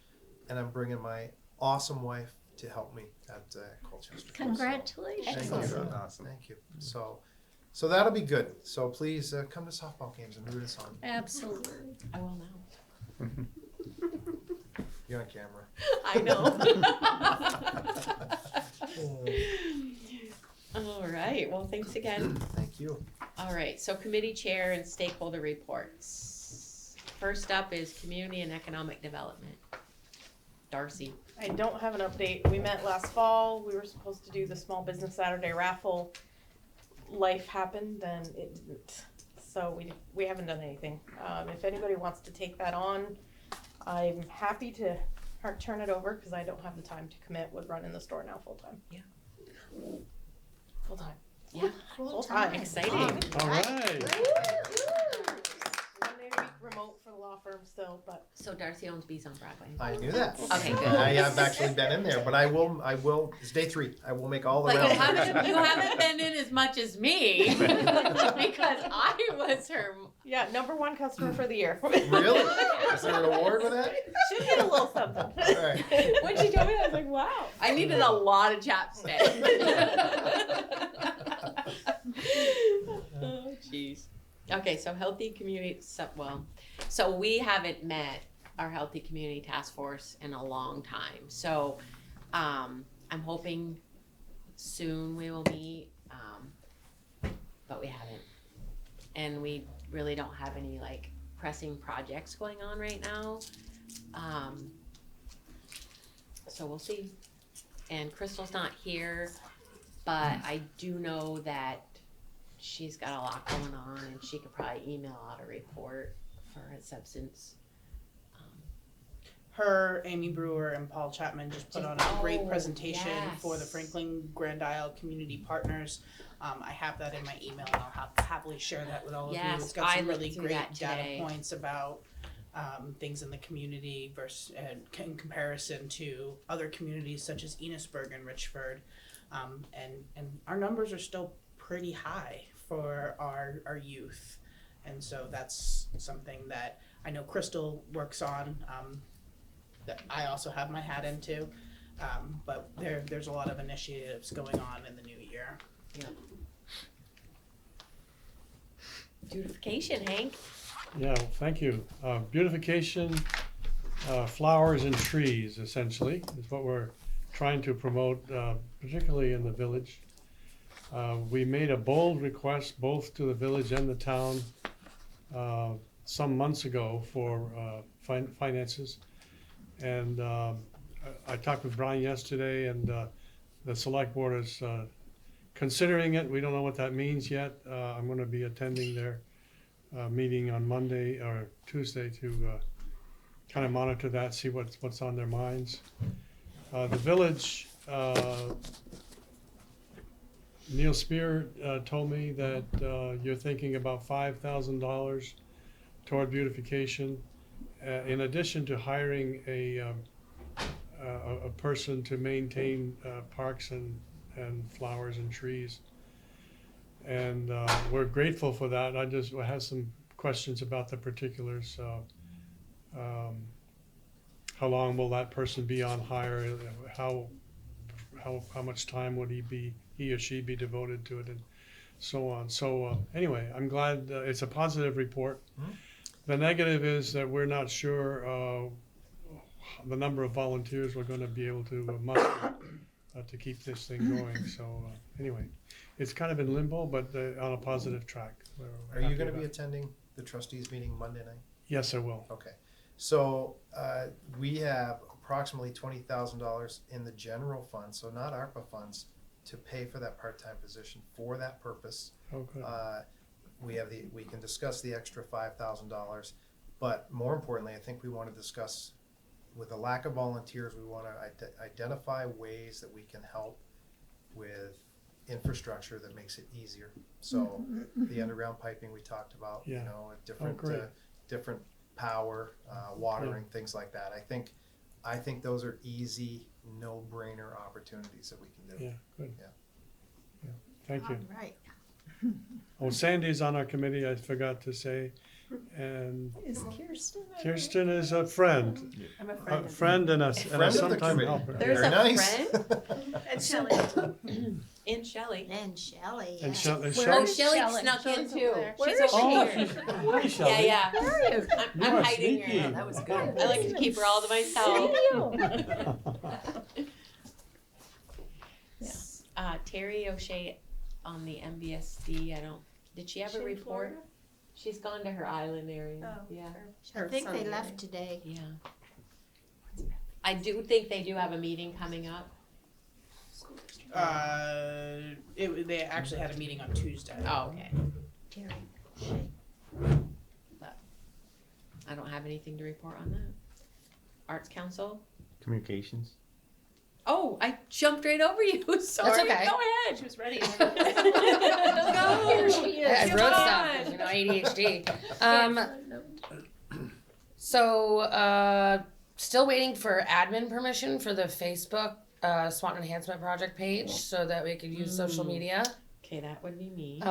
and I'm bringing my awesome wife to help me at Colchester.
Congratulations.
So, thank you. Thank you. So that'll be good. So please come to softball games and root us on.
Absolutely.
I will now.
You're on camera.
I know. All right. Well, thanks again.
Thank you.
All right. So committee chair and stakeholder reports. First up is community and economic development. Darcy.
I don't have an update. We met last fall. We were supposed to do the Small Business Saturday raffle. Life happened and it didn't. So we haven't done anything. If anybody wants to take that on, I'm happy to turn it over because I don't have the time to commit with running the store now full time.
Yeah.
Full time.
Yeah.
Full
time.
time.
Exciting.
All right.
1 day a week remote for the law firm still, but
So Darcy owns Bees on Broadway.
I knew that.
Okay, good.
I have actually been in there, but I will, it's day 3. I will make all the
But
rounds.
you haven't been in as much as me because I was her.
yeah, #1 customer for the year.
Really? Is there an award with that?
Should get a little something.
All right.
When she told me that, I was like, wow.
I needed a lot of chapstick. Oh, jeez. Okay, so healthy community. So we haven't met our healthy community task force in a long time. So I'm hoping soon we will meet, but we haven't. And we really don't have any like pressing projects going on right now. So we'll see. And Crystal's not here, but I do know that she's got a lot going on and she could probably email out a report for a substance.
Her, Amy Brewer, and Paul Chapman just put on a great
Oh,
presentation for the
yes.
Franklin Grand Isle Community Partners. I have that in my email, and I'll happily share that with all of you.
Yes,
It's got
I
some
looked
really
through
great
that
data
today.
points about things in the community versus in comparison to other communities such as Enosburg and Richford, and our numbers are still pretty high for our youth, and so that's something that I know Crystal works on. That I also have my hat into, but there's a lot of initiatives going on in the new year.
Beautification, Hank.
Yeah, thank you. Beautification, flowers and trees essentially is what we're trying to promote, particularly in the village. We made a bold request both to the village and the town some months ago for finances. And I talked with Brian yesterday, and the select board is considering it. We don't know what that means yet. I'm going to be attending their meeting on Monday or Tuesday to kind of monitor that, see what's on their minds. The village, Neil Spear told me that you're thinking about $5,000 toward beautification. In addition to hiring a person to maintain parks and flowers and trees. And we're grateful for that. I just have some questions about the particulars. How long will that person be on hire? How much time would he or she be devoted to it, and so on. So anyway, I'm glad it's a positive report.
Mm-hmm.
The negative is that we're not sure the number of volunteers we're going to be able to muster to keep this thing going. So anyway, it's kind of in limbo, but on a positive track.
Are you going to be attending the trustees meeting Monday night?
Yes, I will.
Okay. So we have approximately $20,000 in the general fund, so not ARPA funds, to pay for that part-time position for that purpose.
Oh, good.
We can discuss the extra $5,000, but more importantly, I think we want to discuss, with the lack of volunteers, we want to identify ways that we can help with infrastructure that makes it easier. So the underground piping we talked about,
Yeah.
different
great.
different power, watering, things like that. I think those are easy, no-brainer opportunities that we can do.
Yeah, good.
Yeah.
Yeah, thank you.
All right.
Oh, Sandy's on our committee, I forgot to say, and
Is Kirsten?
Kirsten is a friend,
I'm a
a
friend.
friend and a
Friend of the
sometime
committee.
helper.
There's
Very
a
nice.
And Shelley.
And Shelley.
And Shelley, yeah.
And Shelley,
Oh,
Shelley?
Shelley
Shelley?
snuck in
Shelley's
too.
over there.
She's
Where
over
Oh,
here.
she's, hi,
Yeah,
Shelley.
yeah.
Where are you?
You
I'm
are
hiding
sneaky.
her.
That was good.
I like to keep her all to myself. Terry O'Shea on the MBSD. Did she ever report? She's gone to her island area.
Oh,
Yeah.
I think they left today.
Yeah. I do think they do have a meeting coming up.
They actually had a meeting on Tuesday.
Oh, okay.
Terry.
I don't have anything to report on that. Arts Council?
Communications.
Oh, I jumped right over you. Sorry.
okay.
Go ahead.
She was ready.
Go.
Here she is.
I
Come
wrote
on.
stuff, ADHD. So, still waiting for admin permission for the Facebook Swanton Enhancement Project page so that we could use social media.
Okay, that would be me.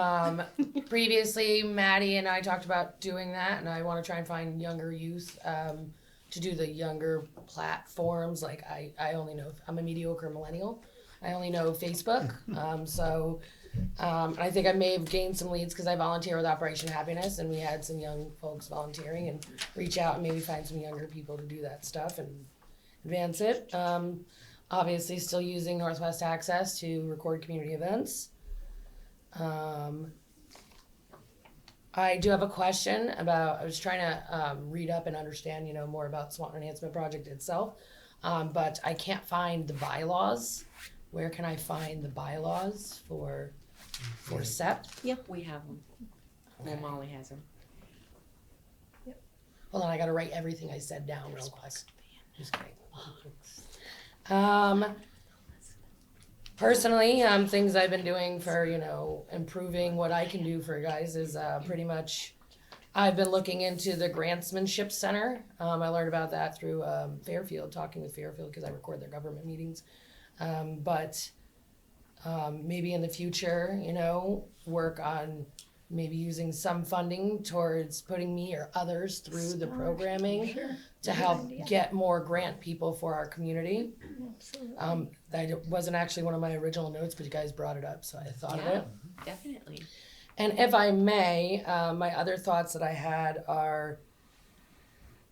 Previously, Maddie and I talked about doing that, and I want to try and find younger youth to do the younger platforms. Like I only know, I'm a mediocre millennial. I only know Facebook. And I think I may have gained some leads because I volunteer with Operation Happiness, and we had some young folks volunteering, and reach out and maybe find some younger people to do that stuff and advance it. Obviously, still using Northwest Access to record community events. I do have a question about, I was trying to read up and understand, more about Swanton Enhancement Project itself, but I can't find the bylaws. Where can I find the bylaws for SEP?
Yep, we have them.
Okay.
Well, Molly has them.
Hold on, I gotta write everything I said down real quick. Just kidding. Personally, things I've been doing for, improving what I can do for you guys is pretty much, I've been looking into the Grantsmanship Center. I learned about that through Fairfield, talking with Fairfield because I record their government meetings. But maybe in the future, work on maybe using some funding towards putting me or others through the programming to help get more grant people for our community. That wasn't actually one of my original notes, but you guys brought it up, so I thought of it.
Definitely.
And if I may, my other thoughts that I had are,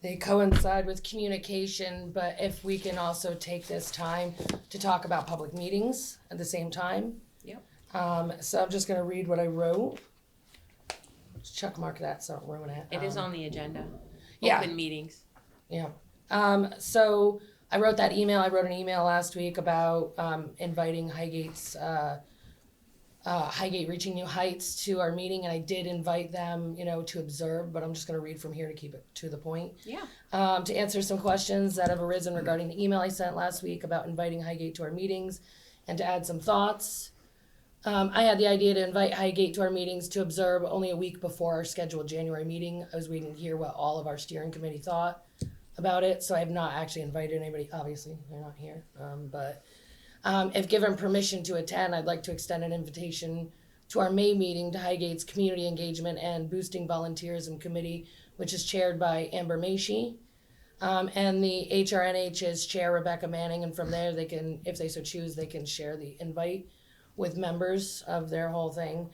they coincide with communication, but if we can also take this time to talk about public meetings at the same time.
Yep.
So I'm just gonna read what I wrote. Just check mark that so I don't ruin it.
It is on the agenda.
yeah.
Open meetings.
Yeah. So I wrote that email. I wrote an email last week about inviting Highgate's Highgate Reaching New Heights to our meeting, and I did invite them, to observe, but I'm just going to read from here to keep it to the point.
Yeah.
To answer some questions that have arisen regarding the email I sent last week about inviting Highgate to our meetings, and to add some thoughts. I had the idea to invite Highgate to our meetings to observe only a week before our scheduled January meeting. I was waiting to hear what all of our steering committee thought about it, so I have not actually invited anybody. Obviously, they're not here, but if given permission to attend, I'd like to extend an invitation to our May meeting to Highgate's Community Engagement and Boosting Volunteerism Committee, which is chaired by Amber Maishi. And the HRNH's chair, Rebecca Manning, and from there they can, if they so choose, they can share the invite with members of their whole thing.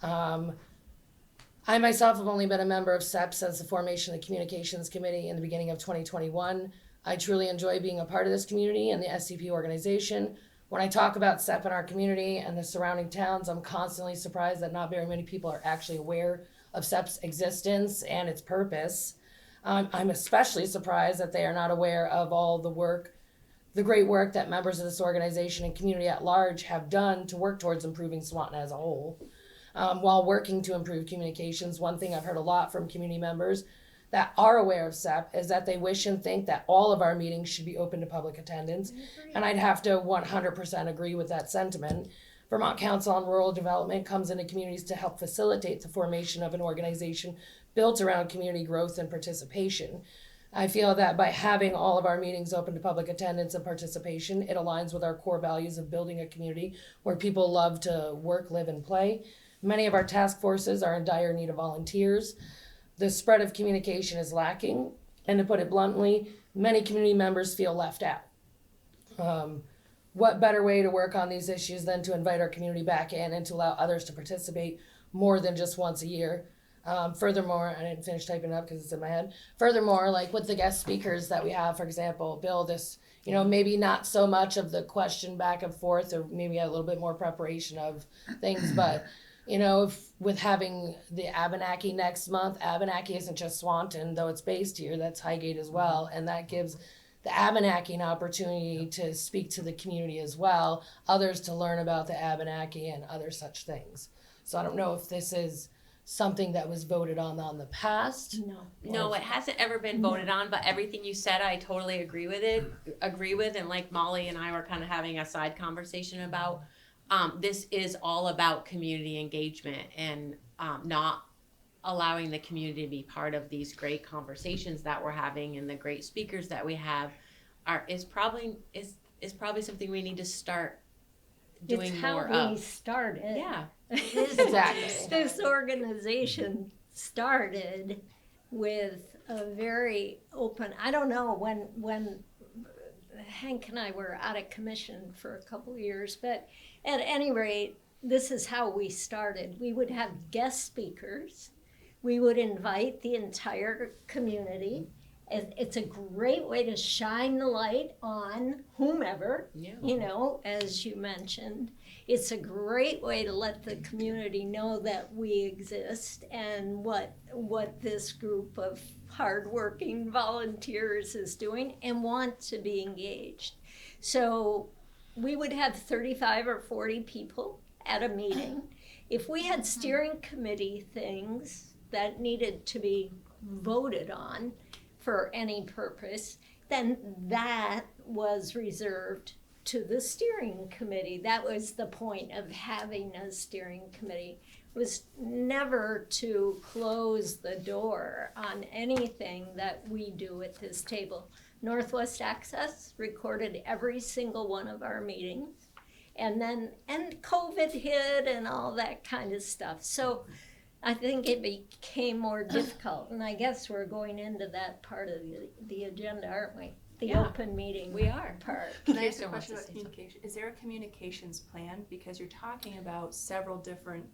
I myself have only been a member of SEP since the formation of the Communications Committee in the beginning of 2021. I truly enjoy being a part of this community and the SCP organization. When I talk about SEP in our community and the surrounding towns, I'm constantly surprised that not very many people are actually aware of SEP's existence and its purpose.
I'm especially surprised that they are not aware of all the great work that members of this organization and community at large have done to work towards improving Swanton as a whole. While working to improve communications, one thing I've heard a lot from community members that are aware of SEP is that they wish and think that all of our meetings should be open to public attendance. And I'd have to 100% agree with that sentiment. Vermont Council on Rural Development comes into communities to help facilitate the formation of an organization built around community growth and participation. I feel that by having all of our meetings open to public attendance and participation, it aligns with our core values of building a community where people love to work, live, and play. Many of our task forces are in dire need of volunteers. The spread of communication is lacking, and to put it bluntly, many community members feel left out. What better way to work on these issues than to invite our community back in and to allow others to participate more than just once a year? Furthermore, I didn't finish typing it up because it's in my head. Furthermore, like with the guest speakers that we have, for example, Bill, this, maybe not so much of the question back and forth, or maybe a little bit more preparation of things, but if with having the Abenaki next month, Abenaki isn't just Swanton, though it's based here, that's Highgate as well, and that gives the Abenaki an opportunity to speak to the community as well, others to learn about the Abenaki and other such things. So I don't know if this is something that was voted on the past.
No, it hasn't ever been voted on, but everything you said, I totally agree with, and like Molly and I were kind of having a side conversation about, this is all about community engagement and not allowing the community to be part of these great conversations that we're having, and the great speakers that we have is probably something we need to start doing
it's
more
how we
of.
started.
Yeah.
Exactly.
This organization started with a very open, I don't know when Hank and I were out of commission for a couple of years, but at any rate, this is how we started. We would have guest speakers. We would invite the entire community. It's a great way to shine the light on whomever, as you mentioned. It's a great way to let the community know that we exist and what this group of hardworking volunteers is doing and want to be engaged. So we would have 35 or 40 people at a meeting. If we had steering committee things that needed to be voted on for any purpose, then that was reserved to the steering committee. That was the point of having a steering committee, was never to close the door on anything that we do at this table. Northwest Access recorded every single one of our meetings, and COVID hit and all that kind of stuff. So I think it became more difficult, and I guess we're going into that part of the agenda, aren't we? The open meeting
We are.
part.
Can I ask a question about communication? Is there a communications plan? Because you're talking about several different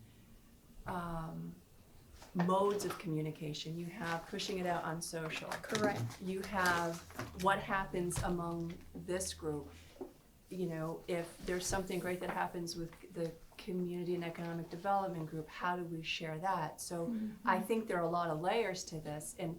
modes of communication. You have pushing it out on social.
Correct.
You have what happens among this group. If there's something great that happens with the community and economic development group, how do we share that? So I think there are a lot of layers to this, and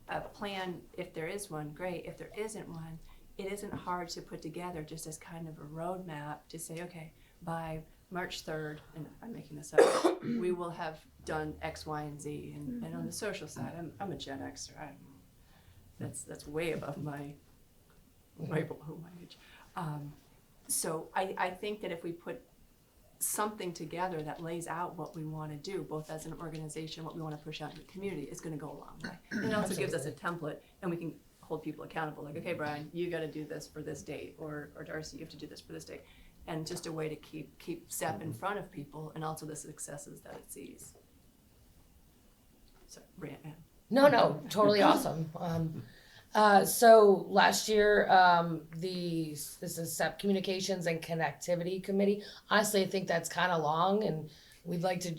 a plan, if there is one, great. If there isn't one, it isn't hard to put together just as kind of a roadmap to say, okay, by March 3rd, and I'm making this up, we will have done X, Y, and Z. And on the social side, I'm a Gen Xer. That's way above way below my age. So I think that if we put something together that lays out what we want to do, both as an organization, what we want to push out in the community, is going to go a long way. And it also gives us a template, and we can hold people accountable. Like, okay, Brian, you got to do this for this date, or Darcy, you have to do this for this date, and just a way to keep SEP in front of people, and also the successes that it sees. So, rant.
No, totally awesome. So last year, this is SEP Communications and Connectivity Committee. Honestly, I think that's kind of long, and we'd like to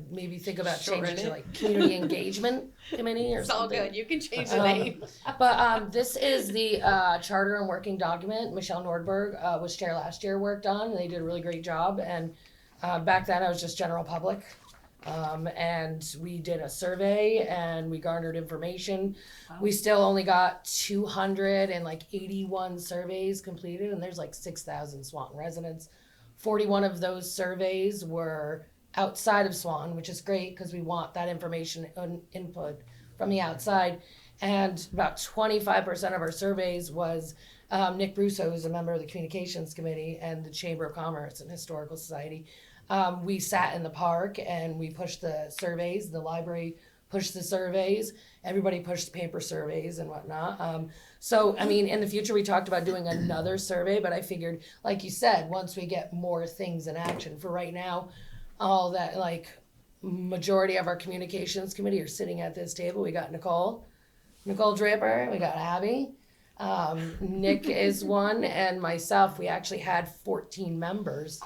maybe think about changing to Community Engagement Committee or
It's
something.
all good. You can change the name.
But this is the charter and working document Michelle Nordberg was chair last year worked on, and they did a really great job. And back then I was just general public. And we did a survey and we garnered information. We still only got 281 surveys completed, and there's like 6,000 Swanton residents. 41 of those surveys were outside of Swanton, which is great because we want that information and input from the outside. And about 25% of our surveys was Nick Russo, who's a member of the Communications Committee and the Chamber of Commerce and Historical Society. We sat in the park and we pushed the surveys. The library pushed the surveys. Everybody pushed paper surveys and whatnot. So, I mean, in the future, we talked about doing another survey, but I figured, like you said, once we get more things in action, for right now, all that, like, majority of our communications committee are sitting at this table. We got Nicole Draper, we got Abby, Nick is one, and myself. We actually had 14 members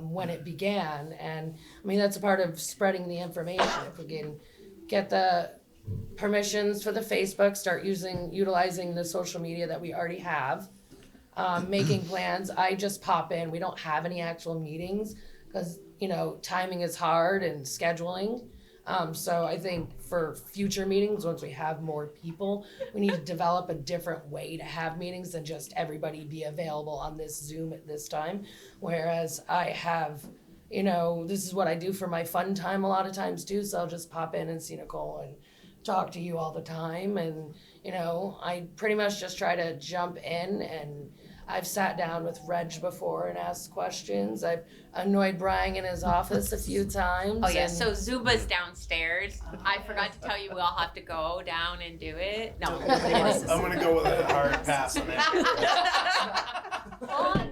when it began, and I mean, that's a part of spreading the information. If we can get the permissions for the Facebook, start utilizing the social media that we already have, making plans. I just pop in. We don't have any actual meetings because, you know, timing is hard and scheduling. So I think for future meetings, once we have more people, we need to develop a different way to have meetings than just everybody be available on this Zoom at this time. Whereas I have, you know, this is what I do for my fun time a lot of times too. So I'll just pop in and see Nicole and talk to you all the time. And, you know, I pretty much just try to jump in, and I've sat down with Reg before and asked questions. I've annoyed Brian in his office a few times.
Oh yeah,
and-
so Zuba's downstairs. I forgot to tell you, we all have to go down and do it. No.
I'm gonna go with a hard pass on that.
On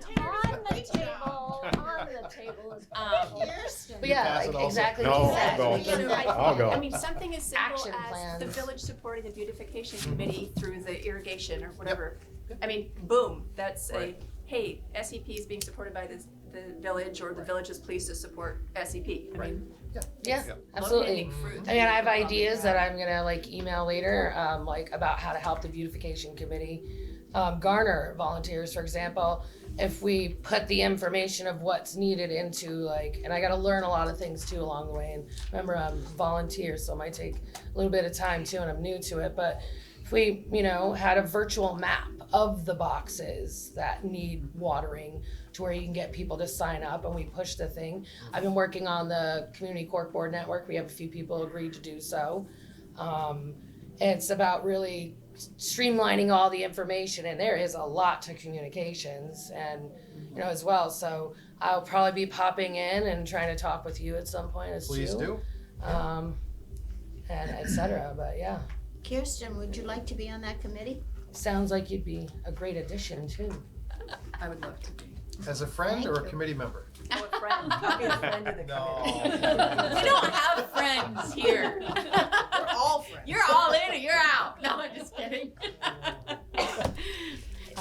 the table is
Kirsten.
But yeah,
pass it
like
also?
exactly
No,
what you
I'll
said.
go.
We can-
I'll go.
I mean, something as simple
Action
as
plans.
the village supporting the beautification committee through the irrigation or whatever. I mean, boom, that's
Right.
hey, SEP is being supported by the village, or the village is pleased to support SEP. I mean,
Yeah,
Yeah.
absolutely.
low-hanging fruit.
I mean, I have ideas that I'm gonna like email later, like about how to help the beautification committee garner volunteers. For example, if we put the information of what's needed into like, and I got to learn a lot of things too along the way. And remember, I'm volunteer, so it might take a little bit of time too, and I'm new to it. But if we, you know, had a virtual map of the boxes that need watering, to where you can get people to sign up and we push the thing. I've been working on the Community Cork Board Network. We have a few people agreed to do so. It's about really streamlining all the information, and there is a lot to communications and, you know, as well. So I'll probably be popping in and trying to talk with you at some point as
Please
too.
do.
And et cetera, but yeah.
Kirsten, would you like to be on that committee?
Sounds like you'd be a great addition too.
I would love to be.
As a friend
Thank
or a
you.
committee member?
Oh, a friend. I'll be a friend of the
No.
committee.
We don't have friends here.
We're all friends.
You're all in or you're out. No, I'm just kidding.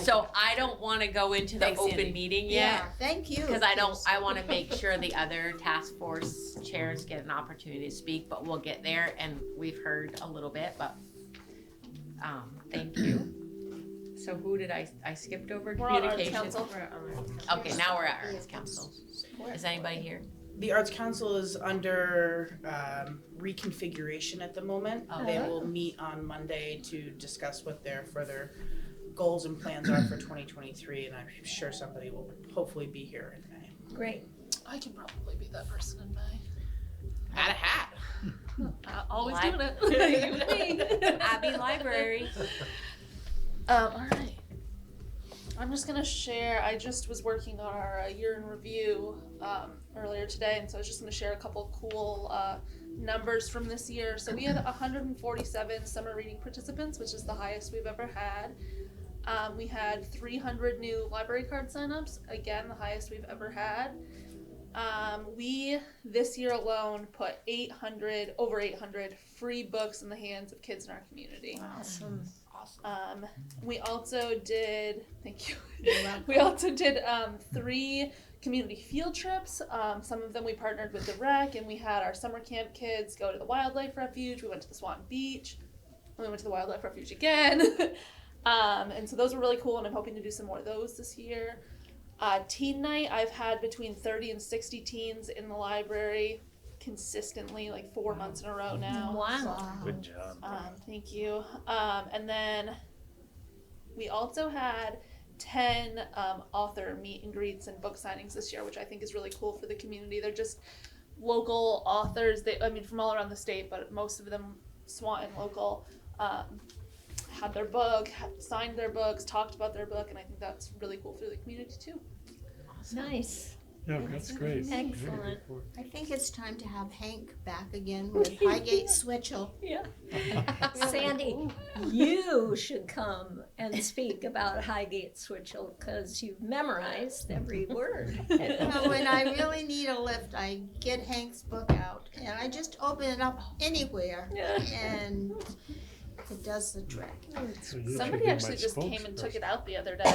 So I don't want to go into the
Thanks,
open
Sandy.
meeting
Yeah,
yet.
thank you.
Because I
Kirsten.
want to make sure the other task force chairs get an opportunity to speak, but we'll get there, and we've heard a little bit, but, thank you. So who did I skipped over?
We're on Arts
Communications?
Council.
Okay, now we're at Arts Council. Is anybody here?
The Arts Council is under reconfiguration at the moment.
Oh.
They will meet on Monday to discuss what their further goals and plans are for 2023, and I'm sure somebody will hopefully be here in May.
great.
I can probably be that person in May.
Add a hat.
Always
Li-
doing it. You and me.
Abbey Library.
All right. I'm just gonna share. I just was working on our year in review earlier today, and so I was just gonna share a couple of cool numbers from this year. So we had 147 summer reading participants, which is the highest we've ever had. We had 300 new library card signups, again the highest we've ever had. We this year alone put over 800 free books in the hands of kids in our community.
Awesome.
We also did, thank you. We also did 3 community field trips. Some of them we partnered with the rec, and we had our summer camp kids go to the wildlife refuge. We went to the Swanton Beach, and we went to the wildlife refuge again. And so those were really cool, and I'm hoping to do some more of those this year. Teen night, I've had between 30 and 60 teens in the library. consistently, like 4 months in a row now.
Wow.
Good job.
Thank you. And then we also had 10 author meet and greets and book signings this year, which I think is really cool for the community. They're just local authors. I mean, from all around the state, but most of them Swanton local. Had their book, signed their books, talked about their book, and I think that's really cool for the community too.
Nice.
Yeah, that's great.
Excellent.
I think it's time to have Hank back again with Highgate Switchell.
Yeah. Sandy, you should come and speak about Highgate Switchell because you've memorized every word.
Well, when I really need a lift, I get Hank's book out and I just open it up anywhere and it does the trick.
So you should
Somebody
be
actually
my
just came and took
spokesperson.
it out the other day.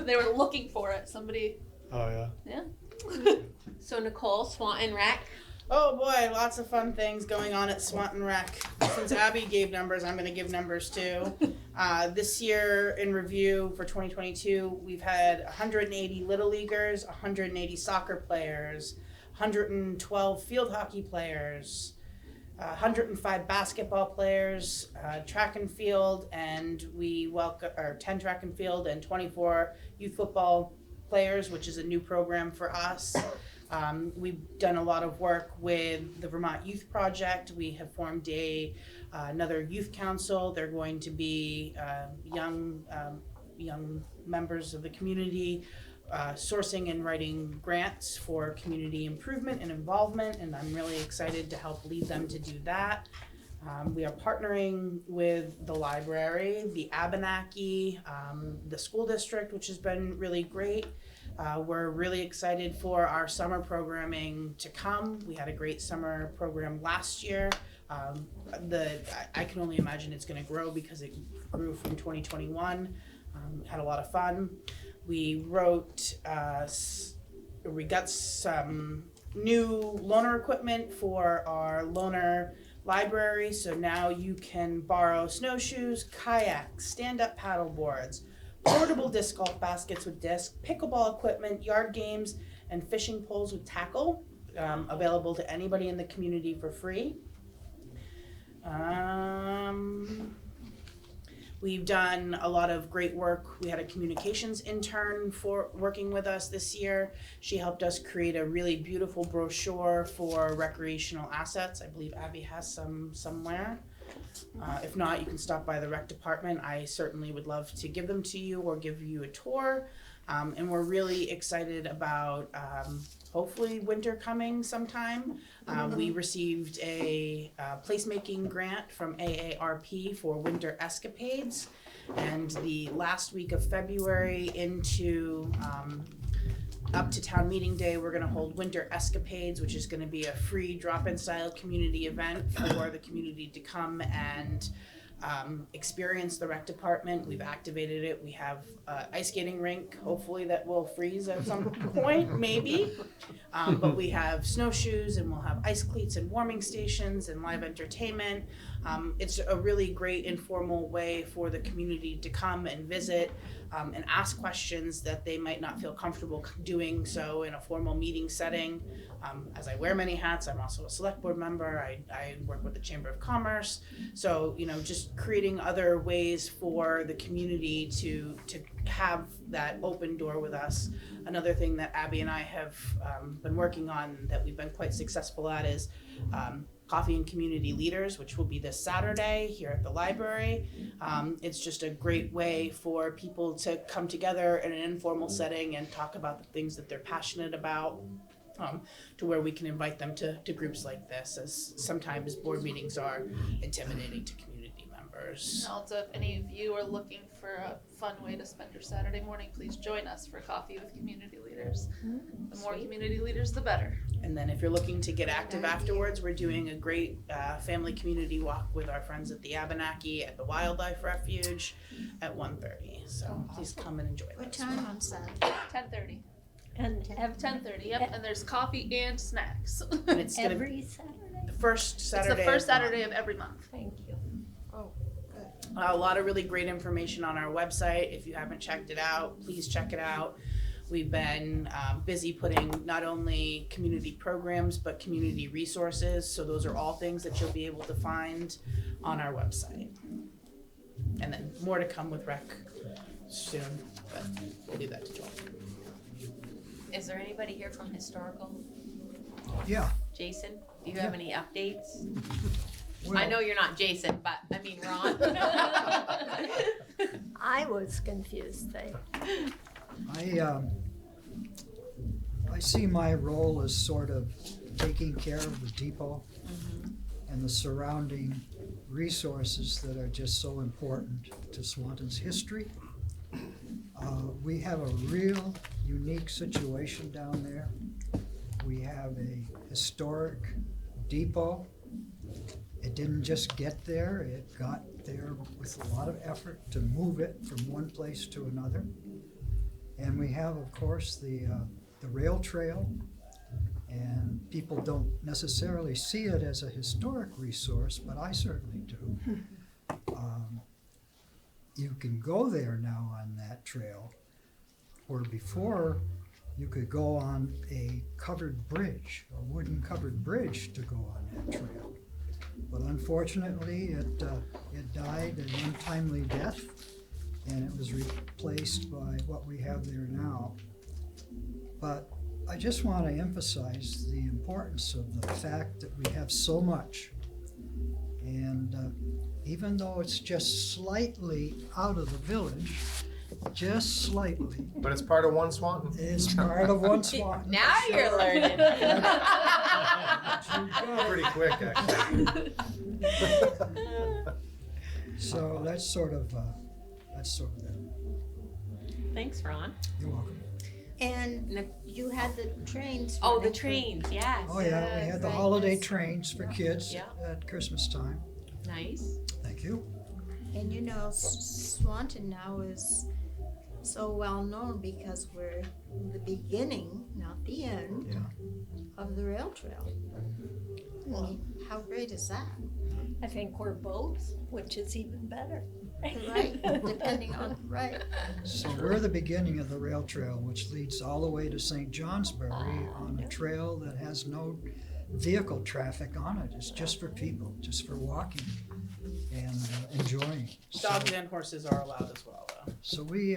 They were looking for it. Somebody.
Oh, yeah.
So Nicole, Swanton Rec.
Oh boy, lots of fun things going on at Swanton Rec. Since Abby gave numbers, I'm going to give numbers too. This year in review for 2022, we've had 180 Little Leaguers, 180 soccer players, 112 field hockey players, 105 basketball players, track and field, and we welcome 10 track and field and 24 youth football players, which is a new program for us. We've done a lot of work with the Vermont Youth Project. We have formed another youth council. They're going to be young members of the community sourcing and writing grants for community improvement and involvement, and I'm really excited to help lead them to do that. We are partnering with the library, the Abenaki, the school district, which has been really great. We're really excited for our summer programming to come. We had a great summer program last year. I can only imagine it's going to grow because it grew from 2021. Had a lot of fun. We got some new loaner equipment for our loaner library, so now you can borrow snowshoes, kayaks, stand-up paddle boards, portable disc golf baskets with disc, pickleball equipment, yard games, and fishing poles with tackle, available to anybody in the community for free. We've done a lot of great work. We had a communications intern for working with us this year. She helped us create a really beautiful brochure for recreational assets. I believe Abby has some somewhere. If not, you can stop by the rec department. I certainly would love to give them to you or give you a tour. And we're really excited about hopefully winter coming sometime. We received a placemaking grant from AARP for winter escapades. And the last week of February into up to town meeting day, we're gonna hold Winter Escapades, which is gonna be a free drop-in style community event for the community to come and experience the rec department. We've activated it. We have ice skating rink, hopefully that will freeze at some point, maybe. But we have snowshoes and we'll have ice cleats and warming stations and live entertainment. It's a really great informal way for the community to come and visit and ask questions that they might not feel comfortable doing so in a formal meeting setting. As I wear many hats, I'm also a select board member. I work with the Chamber of Commerce. So, just creating other ways for the community to have that open door with us. Another thing that Abby and I have been working on that we've been quite successful at is Coffee and Community Leaders, which will be this Saturday here at the library. It's just a great way for people to come together in an informal setting and talk about the things that they're passionate about. To where we can invite them to groups like this, as sometimes board meetings are intimidating to community members.
And also, if any of you are looking for a fun way to spend your Saturday morning, please join us for Coffee with Community Leaders. The more community leaders, the better.
And then if you're looking to get active afterwards, we're doing a great family community walk with our friends at the Abenaki at the Wildlife Refuge at 1:30. So please come and enjoy that.
What time on Saturday?
10:30.
And
10:30. Yep. And there's coffee and snacks.
And it's gonna
every Saturday?
the first Saturday.
It's the first
of the month.
Saturday of every month.
Thank you.
A lot of really great information on our website. If you haven't checked it out, please check it out. We've been busy putting not only community programs, but community resources. So those are all things that you'll be able to find on our website. And then more to come with rec soon, but we'll leave that to Joel.
Is there anybody here from historical?
Yeah.
Jason, do you have any updates?
Well,
I know you're not Jason, but I mean Ron.
I was confused there.
I see my role as sort of taking care of the depot and the surrounding resources that are just so important to Swanton's history. We have a real unique situation down there. We have a historic depot. It didn't just get there, it got there with a lot of effort to move it from one place to another. And we have, of course, the rail trail, and people don't necessarily see it as a historic resource, but I certainly do. You can go there now on that trail, where before you could go on a covered bridge, a wooden covered bridge to go on that trail. But unfortunately, it died an untimely death, and it was replaced by what we have there now. But I just want to emphasize the importance of the fact that we have so much. And even though it's just slightly out of the village, just slightly,
But it's part of one Swanton.
it's part of one Swanton.
Now you're learning.
Pretty quick, actually.
So that's sort of that.
Thanks, Ron.
You're welcome.
And you had the trains.
Oh, the
running for-
trains, yes.
Oh yeah, we had the
Right,
holiday
nice.
trains for kids
Yeah.
at Christmas time.
Nice.
Thank you.
And you know, Swanton now is so well known because we're the beginning, not the end, of the rail trail. I mean, how great is that?
I think we're both, which is even better.
Right, depending on, right.
So we're the beginning of the rail trail, which leads all the way to St. Johnsbury on a trail that has no vehicle traffic on it. It's just for people, just for walking and enjoying.
Dogs and horses are allowed as well, though.
So we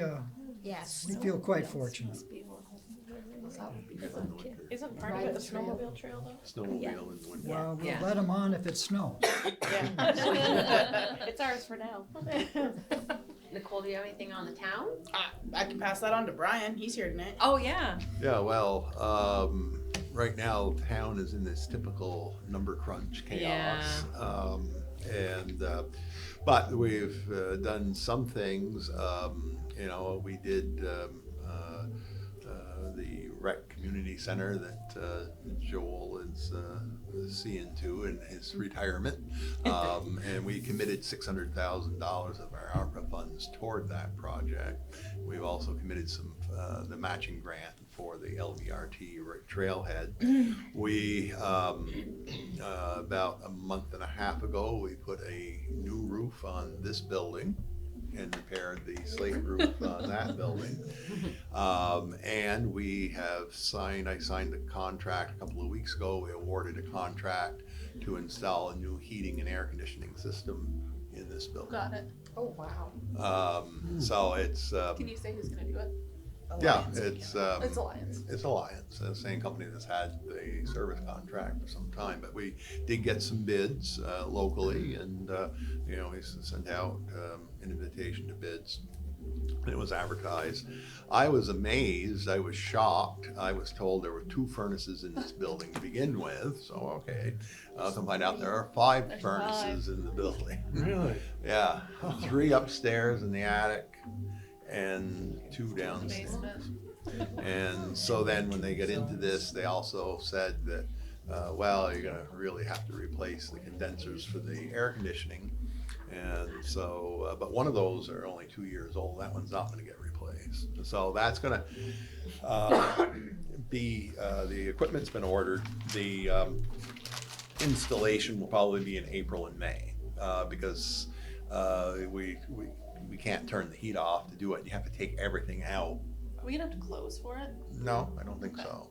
Yes.
feel quite fortunate.
Isn't part of it a snowmobile trail though?
Snowmobile and winter.
Well, we'll
Yeah.
let them on if it snows.
Yeah. It's ours for now.
Nicole, do you have anything on the town?
I can pass that on to Brian. He's here tonight.
Oh, yeah.
Yeah, well, right now, town is in this typical number crunch chaos. But we've done some things. We did the rec community center that Joel is seeing to in his retirement. And we committed $600,000 of our ARPA funds toward that project. We've also committed some the matching grant for the LVRT trailhead. We about a month and a half ago, we put a new roof on this building and repaired the slate roof on that building. And we have I signed a contract a couple of weeks ago. We awarded a contract to install a new heating and air conditioning system in this building.
Got it.
Oh, wow.
So it's,
Can you say who's gonna do it?
yeah, it's
It's Alliance.
It's Alliance, the same company that's had the service contract for some time, but we did get some bids locally, and we sent out an invitation to bids. It was advertised. I was amazed. I was shocked. I was told there were 2 furnaces in this building to begin with. So okay, to find out there are 5 furnaces in the building.
Really?
Yeah, 3 upstairs in the attic and 2 downstairs. And so then when they get into this, they also said that, you're gonna really have to replace the condensers for the air conditioning. And so, but one of those are only 2 years old. That one's not gonna get replaced. So that's gonna be, the equipment's been ordered. The installation will probably be in April and May, because we can't turn the heat off to do it. You have to take everything out
Are we gonna have to close for it?
No, I don't think so.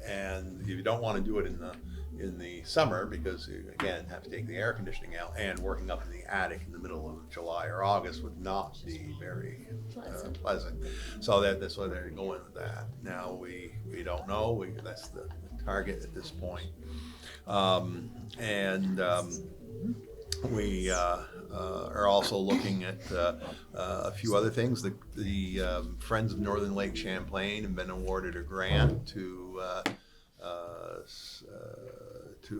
And you don't want to do it in the summer because you, again, have to take the air conditioning out, and working up in the attic in the middle of July or August would not be very pleasant. So that's why they're going with that. Now we don't know. That's the target at this point. We are also looking at a few other things. The Friends of Northern Lake Champlain have been awarded a grant to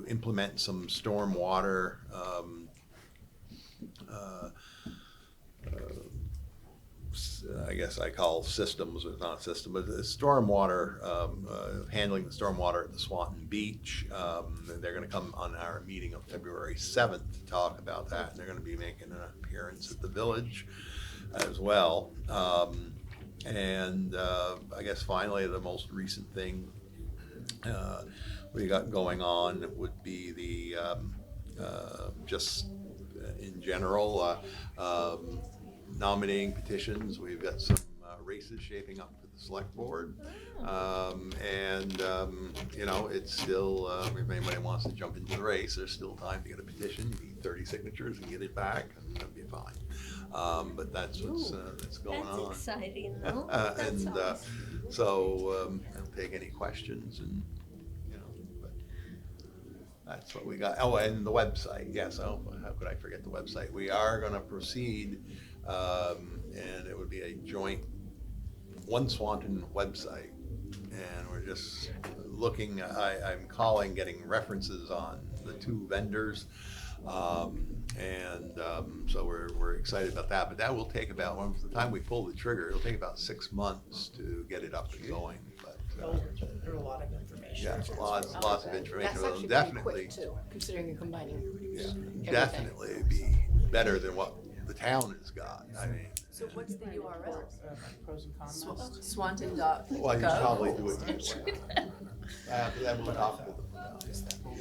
implement some stormwater I guess I call systems, but not system, but the stormwater, handling the stormwater at the Swanton Beach. They're going to come on our meeting of February 7th to talk about that, and they're going to be making an appearance at the village as well. I guess finally the most recent thing we got going on would be the just in general nominating petitions. We've got some races shaping up for the select board. You know, it's still, if anybody wants to jump into the race, there's still time to get a petition. You need 30 signatures and get it back, and it'll be fine. But that's what's that's going on.
That's exciting, though. That's awesome.
So I'll take any questions, and but that's what we got. Oh, and the website. Yes. Oh, how could I forget the website? We are going to proceed, and it would be a joint One Swanton website, and we're just looking. I'm calling, getting references on the two vendors. So we're excited about that, but that will take about, from the time we pull the trigger, it'll take about 6 months to get it up and going. But
There's a lot of information.
yeah, lots of information.
That's
It'll
actually
definitely,
pretty quick too, considering you're combining.
definitely be better than what the town has got. I mean,
So what's the URL?
Pros and cons.
Swanton.gov.
well, you should probably do it. That would talk to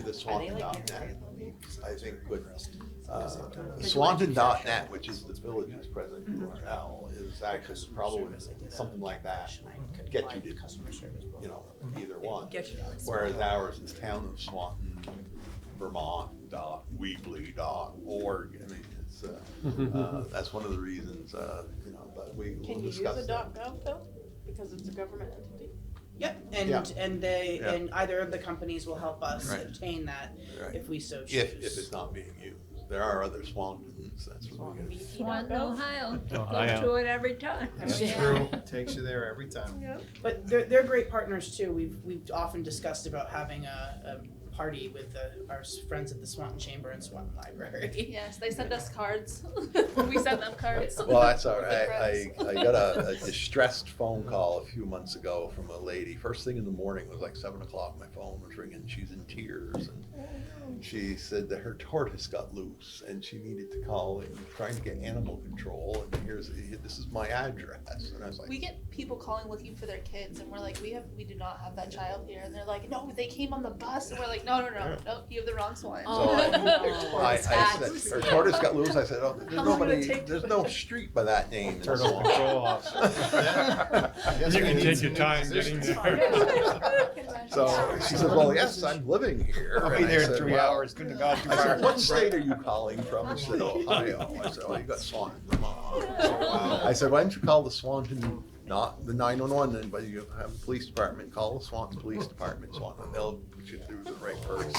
the Swanton.net. I think, but Swanton.net, which is the village's present URL, is actually probably something like that. Get you to, either one. Whereas ours is Town of Swanton, Vermont.weebly.org. I mean, it's that's one of the reasons. But we'll
Can you use
discuss
a
that.
.gov though? Because it's a government entity.
Yep,
Yeah.
and they
Yeah.
and either of the companies will help us
Right.
obtain that
Right.
if we so choose.
If it's not being used. There are other Swantons, that's what we get.
Swanton, Ohio.
Ohio.
Go to it every time.
That's true. Takes you there every time.
But they're great partners too. We've often discussed about having a party with our friends at the Swanton Chamber and Swanton Library.
Yes, they send us cards. We send them cards.
Well, that's all right. I got a distressed phone call a few months ago from a lady. First thing in the morning, it was like 7 o'clock, my phone was ringing, she's in tears. And she said that her tortoise got loose and she needed to call and trying to get animal control, and this is my address. And I was like,
We get people calling looking for their kids, and we're like, we do not have that child here, and they're like, no, they came on the bus, and we're like, no, you have the wrong one.
so I said, her tortoise got loose. I said, oh, there's no street by that name. in
Turtle
Swanton.
control officer.
You can take your time getting there.
So she said, well, yes, I'm living here.
I'll be
And I
there in
said,
3
"Well,"
hours, couldn't have gone too
I said,
far.
what state are you calling from? She said, Ohio. I said, oh, you got Swanton, Vermont. I said, why don't you call the Swanton, not the 911, then, but you have a police department, call the Swanton Police Department, Swanton, and they'll put you through the right person.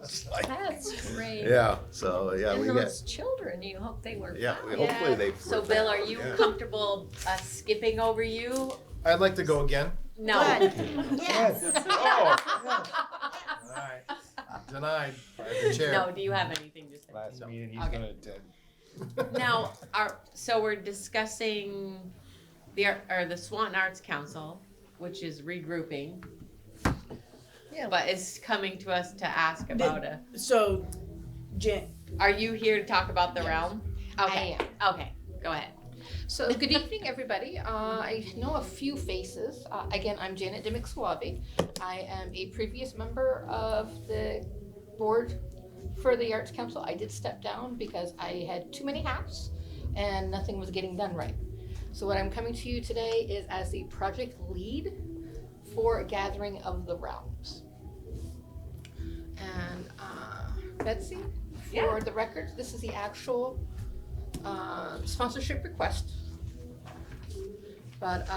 It's like-
That's great.
Yeah, so, yeah,
And
we
those
get,
children, you hope they were
yeah,
fine.
hopefully they.
So Bill, are you comfortable skipping over you?
I'd like to go again.
No.
Yes.
All right. Denied by the chair.
No, do you have anything to say?
Last meeting, he's
Okay.
gonna attend.
Now, so we're discussing the Swanton Arts Council, which is regrouping.
Yeah.
But is coming to us to ask about
So,
are you here to talk about the realm? Okay.
I
Okay, go ahead.
So, good evening, everybody. I know a few faces. Again, I'm Janet Dimick-Suave. I am a previous member of the board for the Arts Council. I did step down because I had too many hats and nothing was getting done right. So what I'm coming to you today is as the project lead for Gathering of the Realms. And Betsy, for the record, this is the actual sponsorship request. But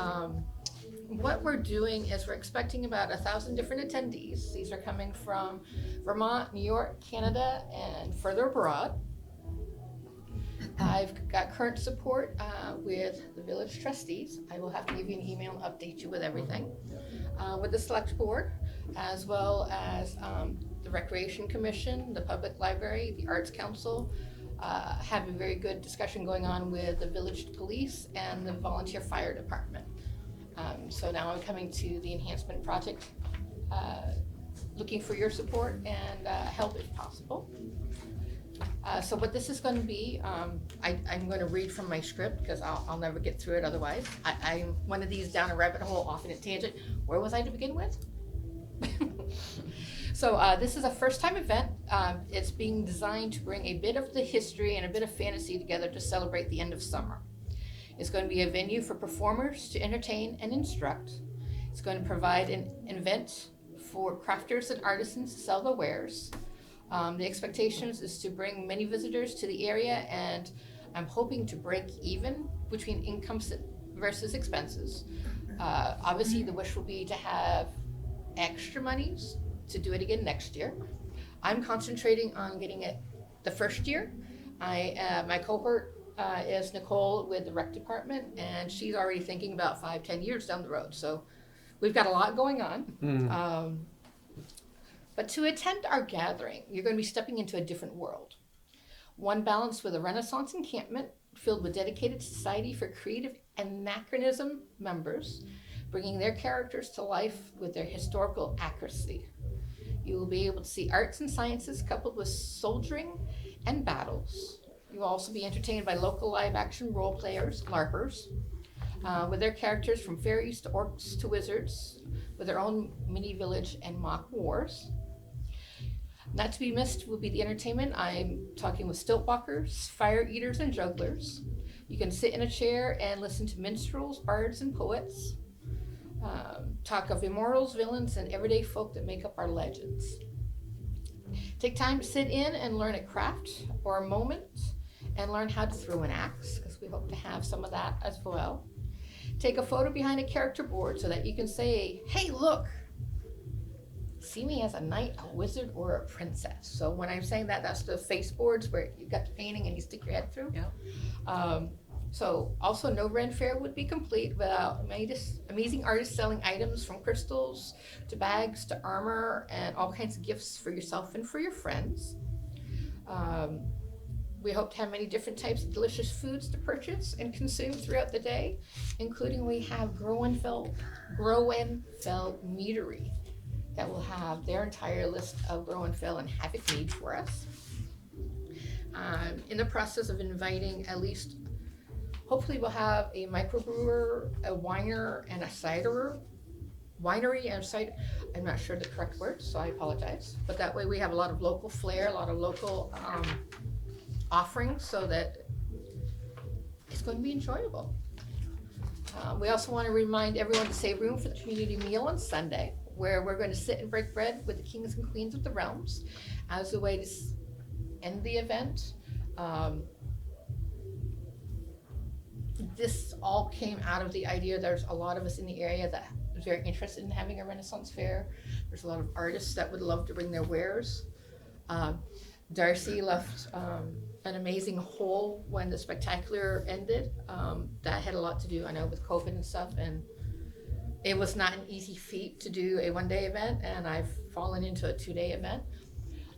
what we're doing is we're expecting about 1,000 different attendees. These are coming from Vermont, New York, Canada, and further abroad. I've got current support with the village trustees. I will have to give you an email and update you with everything. With the select board, as well as the Recreation Commission, the Public Library, the Arts Council. Have a very good discussion going on with the village police and the volunteer fire department. So now I'm coming to the enhancement project, looking for your support and help if possible. So what this is going to be, I'm going to read from my script because I'll never get through it otherwise. I'm one of these down a rabbit hole, off in a tangent. Where was I to begin with? So this is a first-time event. It's being designed to bring a bit of the history and a bit of fantasy together to celebrate the end of summer. It's going to be a venue for performers to entertain and instruct. It's going to provide an event for crafters and artisans to sell their wares. The expectations is to bring many visitors to the area, and I'm hoping to break even between income versus expenses. Obviously, the wish will be to have extra monies to do it again next year. I'm concentrating on getting it the first year. My cohort is Nicole with the rec department, and she's already thinking about 5-10 years down the road. So we've got a lot going on. But to attend our gathering, you're going to be stepping into a different world. One balanced with a Renaissance encampment filled with dedicated society for creative anachronism members, bringing their characters to life with their historical accuracy. You will be able to see arts and sciences coupled with soldiering and battles. You will also be entertained by local live action role players, LARPers, with their characters from fairies to orcs to wizards, with their own mini village and mock wars. Not to be missed will be the entertainment. I'm talking with stilt walkers, fire eaters, and jugglers. You can sit in a chair and listen to minstrels, bards, and poets. Talk of immortals, villains, and everyday folk that make up our legends. Take time to sit in and learn a craft or a moment and learn how to throw an axe, because we hope to have some of that as well. Take a photo behind a character board so that you can say, hey, look, see me as a knight, a wizard, or a princess. So when I'm saying that, that's the face boards where you've got the painting and you stick your head through. Yeah. So also no Ren Fair would be complete without amazing artists selling items from crystals to bags to armor and all kinds of gifts for yourself and for your friends. We hope to have many different types of delicious foods to purchase and consume throughout the day, including we have Groenfeld Meadery that will have their entire list of Groenfeld and Havoc mead for us. In the process of inviting at least, hopefully we'll have a microbrewer, a winer, and a ciderer. Winery and cider, I'm not sure the correct word, so I apologize. But that way we have a lot of local flair, a lot of local offerings, so that it's going to be enjoyable. We also want to remind everyone to save room for the community meal on Sunday, where we're going to sit and break bread with the kings and queens of the realms as a way to end the event. This all came out of the idea there's a lot of us in the area that is very interested in having a Renaissance fair. There's a lot of artists that would love to bring their wares. Darcy left an amazing hole when the spectacular ended. That had a lot to do, I know, with COVID and stuff, and it was not an easy feat to do a one-day event, and I've fallen into a two-day event.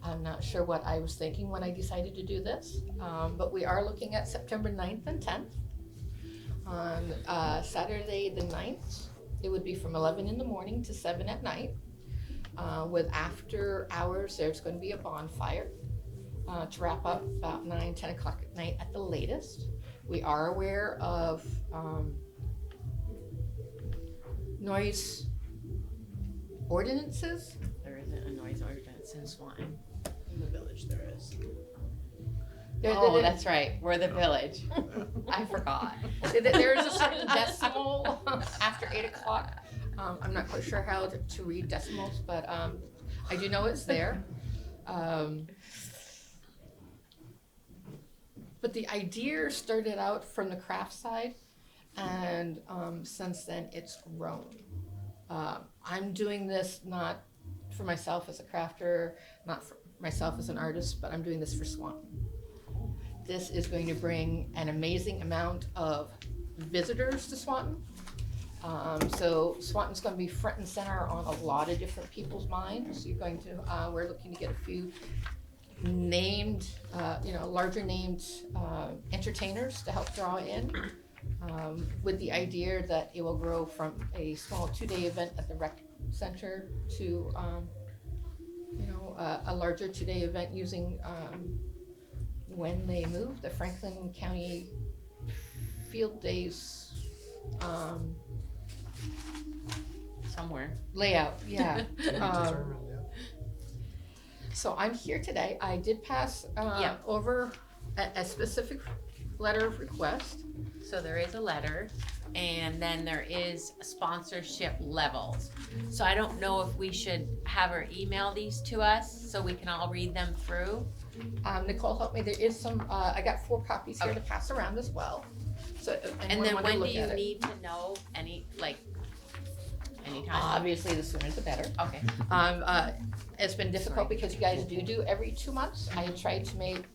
I'm not sure what I was thinking when I decided to do this, but we are looking at September 9th and 10th. On Saturday the 9th, it would be from 11 in the morning to 7 at night. With after hours, there's going to be a bonfire to wrap up about 9-10 o'clock at night at the latest. We are aware of noise ordinances. There isn't a noise ordinance in Swanton.
In the village there is.
Oh, that's right, we're the village. I forgot.
There is a certain decimal after 8 o'clock. I'm not quite sure how to read decimals, but I do know it's there. But the idea started out from the craft side, and since then it's grown. I'm doing this not for myself as a crafter, not for myself as an artist, but I'm doing this for Swanton. This is going to bring an amazing amount of visitors to Swanton. So Swanton's going to be front and center on a lot of different people's minds. You're going to, we're looking to get a few named, larger named entertainers to help draw in, with the idea that it will grow from a small 2-day event at the rec center to, a larger 2-day event using, when they move, the Franklin County Field Days
Somewhere.
layout, yeah.
Determined, yeah.
So I'm here today. I did pass
Yeah.
over a specific letter of request.
So there is a letter, and then there is sponsorship levels. So I don't know if we should have her email these to us so we can all read them through.
Nicole helped me. There is some, I got 4 copies here to pass around as well. So,
And
anyone
then
wanna
when do
look
you
at it?
need to know anytime?
Obviously, the sooner the better.
Okay.
It's been difficult because you guys do every 2 months. I tried to make,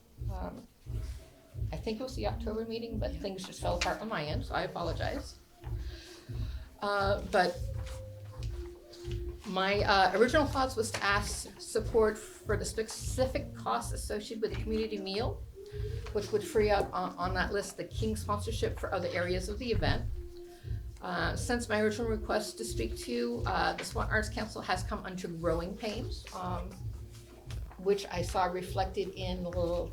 I think it was the October meeting, but things just fell apart on my end, so I apologize. But my original thoughts was to ask support for the specific costs associated with the community meal, which would free up on that list the king sponsorship for other areas of the event. Since my original request to speak to, the Swanton Arts Council has come under growing pains, which I saw reflected in the little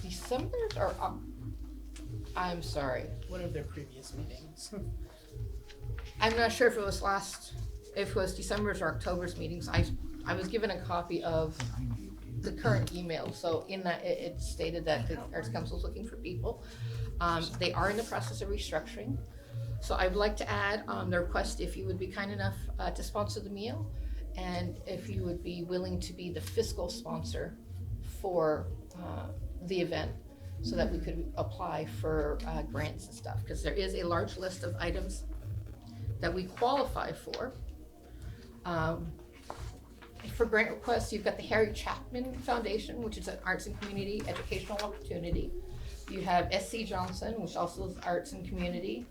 December or I'm sorry,
One of their previous meetings.
I'm not sure if it was December's or October's meetings. I was given a copy of the current email, so in that it stated that the Arts Council is looking for people. They are in the process of restructuring. So I'd like to add the request if you would be kind enough to sponsor the meal, and if you would be willing to be the fiscal sponsor for the event, so that we could apply for grants and stuff, because there is a large list of items that we qualify for. For grant requests, you've got the Harry Chapman Foundation, which is an arts and community educational opportunity. You have SC Johnson, which also is arts and community.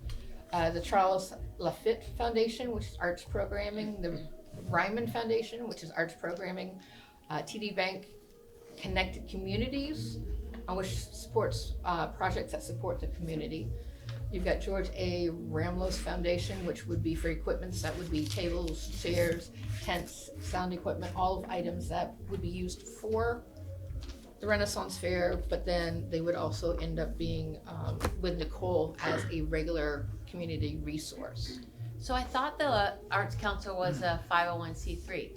The Charles Lafitte Foundation, which is arts programming. The Ryman Foundation, which is arts programming. TD Bank Connected Communities, which supports projects that support the community. You've got George A. Ramlos Foundation, which would be for equipments that would be tables, chairs, tents, sound equipment, all of items that would be used for the Renaissance Fair, but then they would also end up being with Nicole as a regular community resource.
So I thought the Arts Council was a 501c3.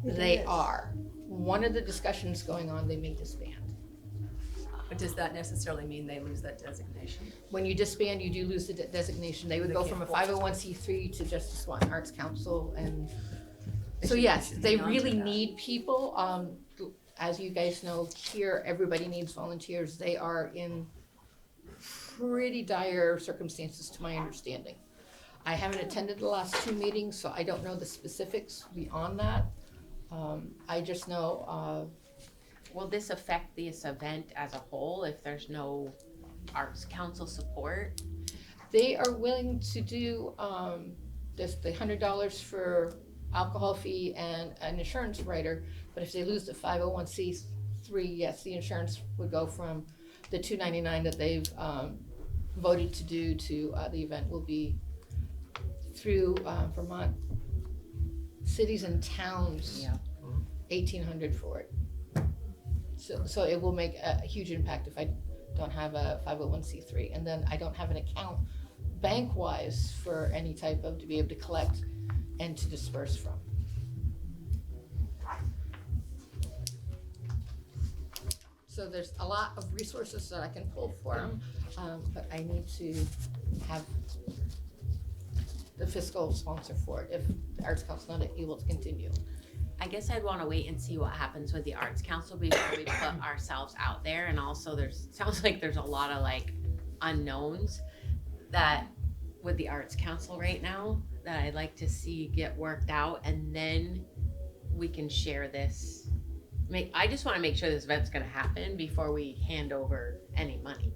They are. One of the discussions going on, they may disband.
But does that necessarily mean they lose that designation?
When you disband, you do lose the designation. They would
They
go
can't
from a
force it.
501c3 to just a Swanton Arts Council, and
They
so
should-
yes,
should
they
be onto
really
that.
need people. As you guys know, here everybody needs volunteers. They are in pretty dire circumstances, to my understanding. I haven't attended the last 2 meetings, so I don't know the specifics beyond that. I just know.
Will this affect this event as a whole if there's no Arts Council support?
They are willing to do just the $100 for alcohol fee and an insurance writer, but if they lose the 501c3, yes, the insurance would go from the $299 that they've voted to do to the event will be through Vermont cities and towns,
Yeah.
$1,800 for it. So it will make a huge impact if I don't have a 501c3, and then I don't have an account bank-wise for any type of, to be able to collect and to disperse from. So there's a lot of resources that I can pull for them, but I need to have the fiscal sponsor for it if the Arts Council's not able to continue.
I guess I'd wanna wait and see what happens with the Arts Council before we put ourselves out there, and also sounds like there's a lot of like unknowns that with the Arts Council right now, that I'd like to see get worked out, and then we can share this. I just wanna make sure this event's gonna happen before we hand over any money.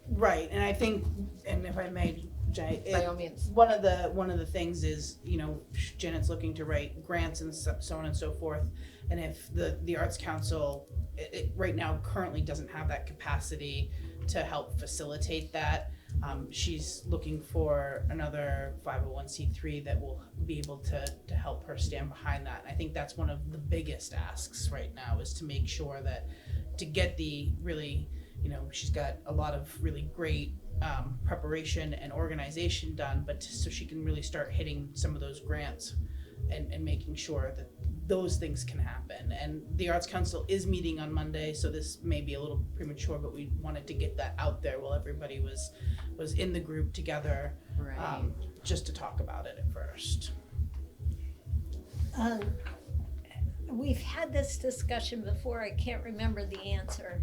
Right, and I think, and if I may, Jay,
By all means.
one of the things is, you know, Janet's looking to write grants and so on and so forth, and if the Arts Council, it right now currently doesn't have that capacity to help facilitate that. She's looking for another 501c3 that will be able to help her stand behind that. And I think that's one of the biggest asks right now, is to make sure that to get the really, you know, she's got a lot of really great preparation and organization done, but so she can really start hitting some of those grants and making sure that those things can happen. And the Arts Council is meeting on Monday, so this may be a little premature, but we wanted to get that out there while everybody was in the group together,
Right.
just to talk about it at first.
We've had this discussion before, I can't remember the answer.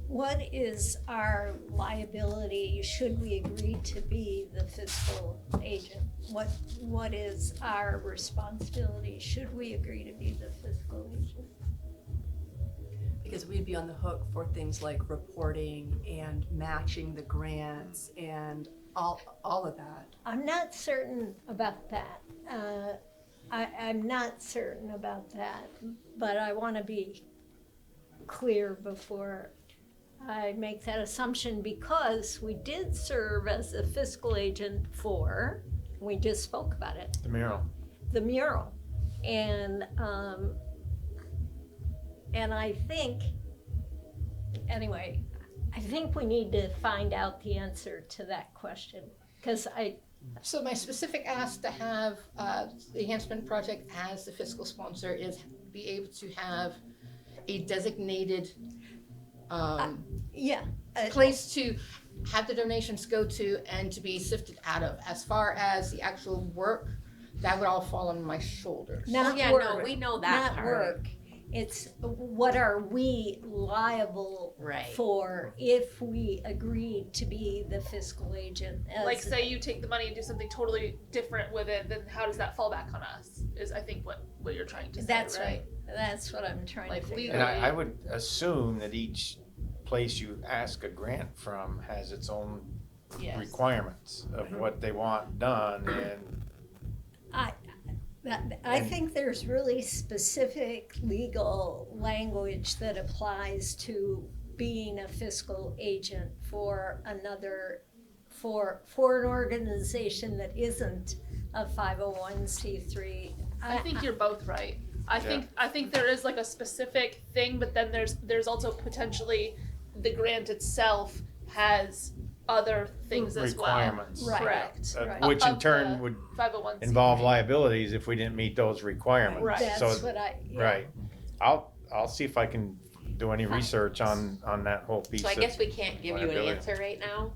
What is our liability, should we agree to be the fiscal agent? What is our responsibility, should we agree to be the fiscal agent?
Because we'd be on the hook for things like reporting and matching the grants and all of that.
I'm not certain about that. I'm not certain about that, but I want to be clear before I make that assumption, because we did serve as a fiscal agent for, we just spoke about it,
The mural.
the mural. And I think, anyway, I think we need to find out the answer to that question, because
So my specific ask to have the Enhancement Project as the fiscal sponsor is be able to have a designated place to have the donations go to and to be sifted out of. As far as the actual work, that would all fall on my shoulders.
not
Yeah,
work,
no, we know that
not
part.
work. It's what are we liable
Right.
for if we agree to be the fiscal agent?
Like, say you take the money and do something totally different with it, then how does that fall back on us? Is I think what you're trying to say,
That's right. That's what I'm trying
Like
to figure
And
out.
I would assume that each place you ask a grant from has its own
Yes.
requirements of what they want done, and
I think there's really specific legal language that applies to being a fiscal agent for another, for an organization that isn't a 501c3.
I think you're both right. I think there is like a specific thing, but then there's also potentially the grant itself has other things as well.
requirements.
Right.
Correct.
Right.
Which in
Of
turn
the
would
501c3.
involve liabilities if we didn't meet those requirements.
Right.
That's
So,
what
right. I'll see if I can do any research on that whole piece.
So I
of
guess we can't give you an
liability.
answer right now.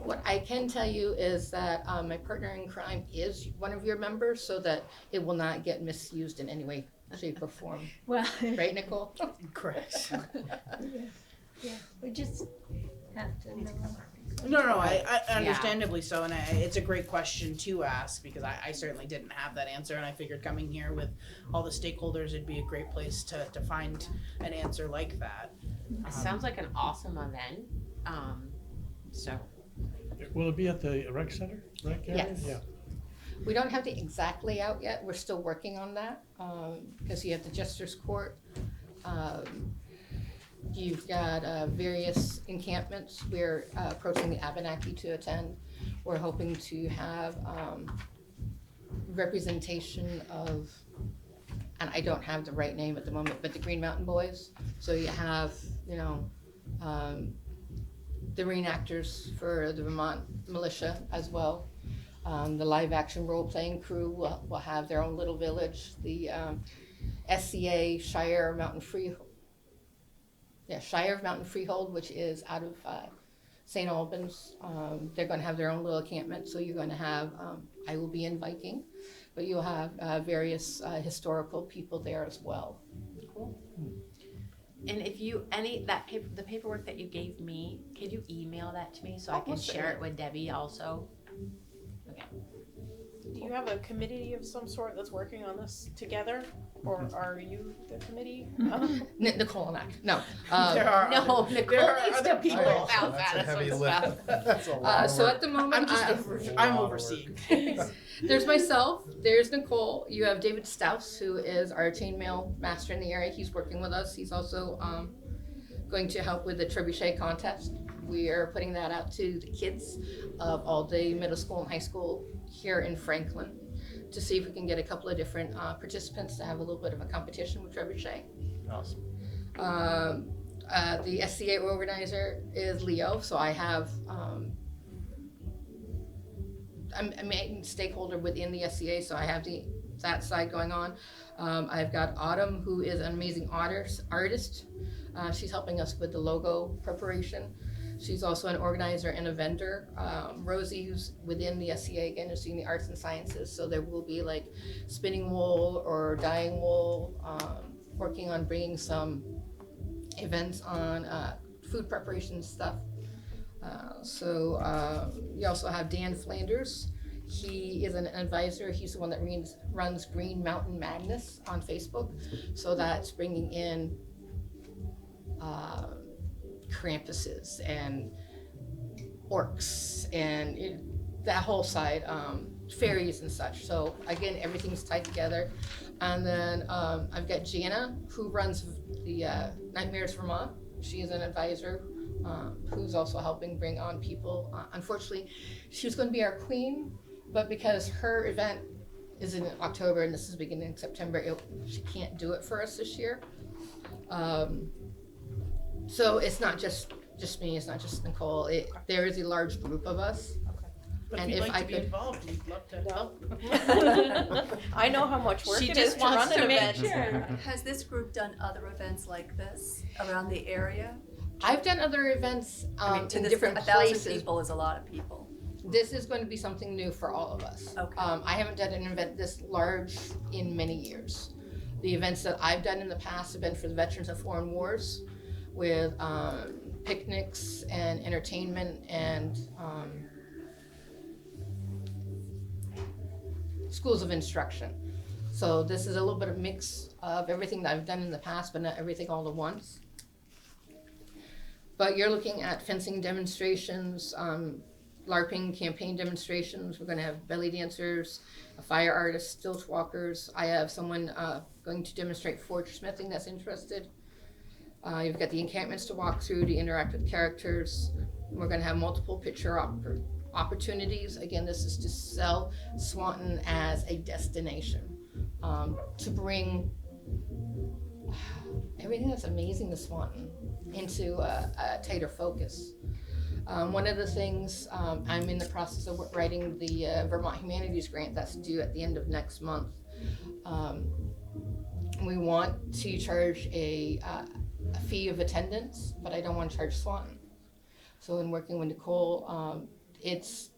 What I can tell you is that my partner in crime is one of your members, so that it will not get misused in any way, shape, or form.
Well,
Right, Nicole?
Correct.
we just have to know.
No, I understandably so, and it's a great question to ask, because I certainly didn't have that answer, and I figured coming here with all the stakeholders, it'd be a great place to find an answer like that.
It sounds like an awesome event. So
Will it be at the rec center, rec area?
Yes.
Yeah.
We don't have the exact layout yet, we're still working on that, because you have the Jester's Court. You've got various encampments. We're approaching the Abenaki to attend. We're hoping to have representation of, and I don't have the right name at the moment, but the Green Mountain Boys. So you have, you know, the reenactors for the Vermont militia as well. The live action role playing crew will have their own little village. The SCA Shire Mountain Shire of Mountain Freehold, which is out of St. Albans. They're going to have their own little encampment, so you're going to have, I will be in Viking, but you'll have various historical people there as well.
And if you, the paperwork that you gave me, could you email that to me so I can
most
share it with Debbie also?
Do you have a committee of some sort that's working on this together, or are you the committee?
Nicole and I. No.
There are
No,
other,
Nicole
there are
needs
other
to be
people.
involved.
That's a heavy lift. That's a lot of
So
work.
at the moment,
I'm just I'm overseeing.
there's myself, there's Nicole, you have David Stouse, who is our chainmail master in the area. He's working with us. He's also going to help with the trebuchet contest. We are putting that out to the kids of all the middle school and high school here in Franklin to see if we can get a couple of different participants to have a little bit of a competition with trebuchet.
Awesome.
The SCA organizer is Leo, so I have I'm a main stakeholder within the SCA, so I have that side going on. I've got Autumn, who is an amazing artist. She's helping us with the logo preparation. She's also an organizer and a vendor. Rosie, who's within the SCA, again, is doing the arts and sciences, so there will be like spinning wool or dyeing wool, working on bringing some events on food preparation stuff. You also have Dan Flanders. He is an advisor. He's the one that runs Green Mountain Madness on Facebook. So that's bringing in Krampuses and orcs and that whole side, fairies and such. So again, everything's tied together. And then I've got Jana, who runs the Nightmares Vermont. She is an advisor who's also helping bring on people. Unfortunately, she was going to be our queen, but because her event is in October and this is beginning in September, she can't do it for us this year. So it's not just me, it's not just Nicole. There is a large group of us.
But
And
if you'd
if
like
I
to be
could-
involved, we'd love to help.
I know how much work
She
it
just
is to
wants
run an
to make
event.
sure.
Has this group done other events like this around the area?
I've done other events
To
in
this,
different
1,000
places.
people is a lot of people.
This is going to be something new for all of us.
Okay.
I haven't done an event this large in many years. The events that I've done in the past have been for the Veterans of Foreign Wars with picnics and entertainment and schools of instruction. So this is a little bit of mix of everything that I've done in the past, but not everything all at once. But you're looking at fencing demonstrations, LARPing campaign demonstrations. We're going to have belly dancers, a fire artist, stilt walkers. I have someone going to demonstrate forge smithing that's interested. You've got the encampments to walk through, to interact with characters. We're going to have multiple picture opportunities. Again, this is to sell Swanton as a destination, to bring everything that's amazing to Swanton into a tighter focus. One of the things, I'm in the process of writing the Vermont Humanities Grant that's due at the end of next month. We want to charge a fee of attendance, but I don't want to charge Swanton. So in working with Nicole, it's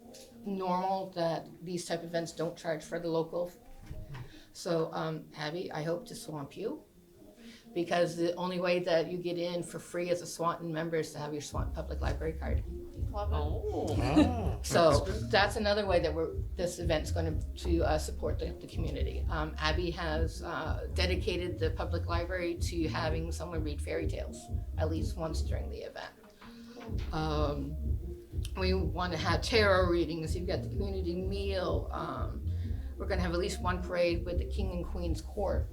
normal that these type of events don't charge for the local. So Abby, I hope to swamp you, because the only way that you get in for free as a Swanton member is to have your Swanton Public Library card.
Love it.
Ah,
So that's another way that this event's going to support the community. Abby has dedicated the public library to having someone read fairy tales at least once during the event. We want to have tarot readings. You've got the community meal. We're going to have at least one parade with the King and Queen's Court.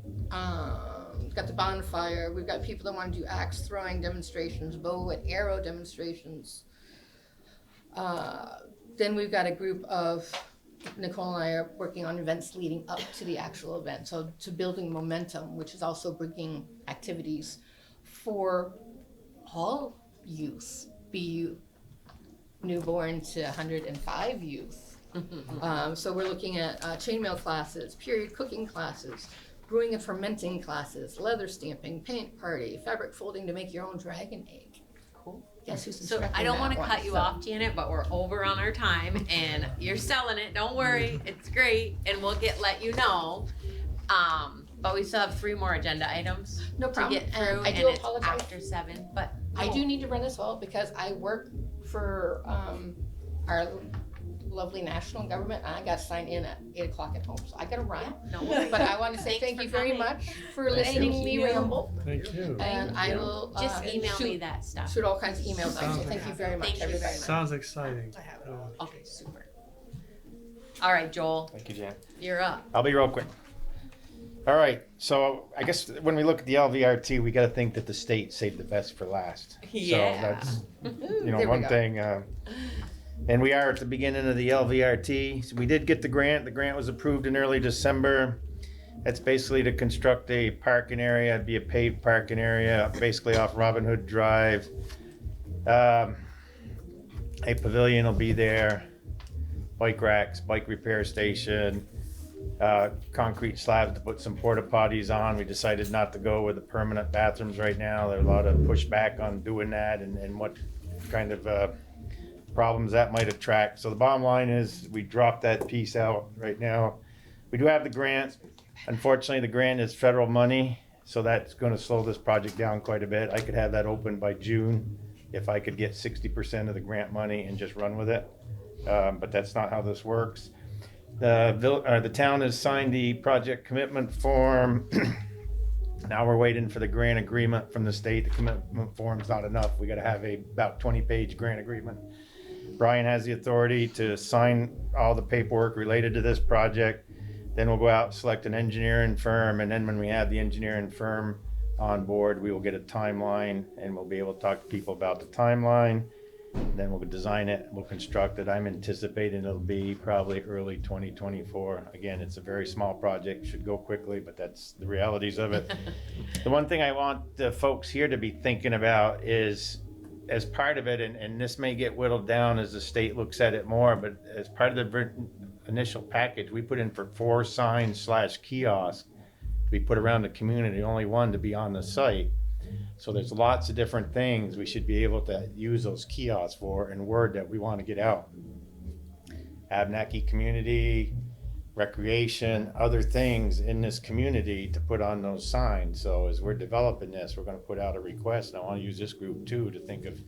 We've got the bonfire. We've got people that want to do axe throwing demonstrations, bow and arrow demonstrations. Then we've got a group of, Nicole and I are working on events leading up to the actual event. So to building momentum, which is also bringing activities for all youth, be you newborn to 105 youth. So we're looking at chainmail classes, period cooking classes, brewing and fermenting classes, leather stamping, paint party, fabric folding to make your own dragon egg.
Cool.
Guess who's
So
instructing
I don't
that
want to
one,
cut you
so.
off, Janet, but we're over on our time, and you're selling it. Don't worry, it's great, and we'll let you know. But we still have 3 more agenda items
No
to
problem.
get through,
And I
and
do
it's
apologize.
after 7. But
I do need to run as well because I work for our lovely national government. And I got signed in at 8 o'clock at home, so I gotta run.
no worries.
But I want to say
Thanks
thank
for
you very
coming.
much for listening to me
you.
ramble.
Thank you.
And I will
Just email me
shoot,
that stuff.
shoot all kinds of emails out. So
Sounds
thank you very much,
Thank you
everybody.
very much.
Sounds exciting.
I have it all.
Okay, super. All right, Joel,
Thank you, Jan.
you're up.
I'll be real quick. All right, so I guess when we look at the LVRT, we got to think that the state saved the best for last.
Yeah.
So that's, you know,
There we
one
go.
thing. And we are at the beginning of the LVRT. So we did get the grant. The grant was approved in early December. That's basically to construct a parking area. It'd be a paved parking area, basically off Robin Hood Drive. A pavilion will be there. Bike racks, bike repair station. Concrete slabs to put some porta potties on. We decided not to go with the permanent bathrooms right now. There's a lot of pushback on doing that and what kind of problems that might attract. So the bottom line is we dropped that piece out right now. We do have the grant. Unfortunately, the grant is federal money, so that's going to slow this project down quite a bit. I could have that open by June if I could get 60% of the grant money and just run with it. But that's not how this works. The town has signed the project commitment form. Now we're waiting for the grant agreement from the state. The commitment form's not enough. We got to have a about 20-page grant agreement. Brian has the authority to sign all the paperwork related to this project. Then we'll go out, select an engineering firm, and then when we have the engineering firm on board, we will get a timeline, and we'll be able to talk to people about the timeline. Then we'll design it, we'll construct it. I'm anticipating it'll be probably early 2024. Again, it's a very small project, should go quickly, but that's the realities of it. The one thing I want the folks here to be thinking about is, as part of it, and this may get whittled down as the state looks at it more, but as part of the initial package, we put in for 4 signs / kiosks to be put around the community, only 1 to be on the site. So there's lots of different things we should be able to use those kiosks for and word that we want to get out. Abnaki community, recreation, other things in this community to put on those signs. So as we're developing this, we're going to put out a request. And I want to use this group too to think of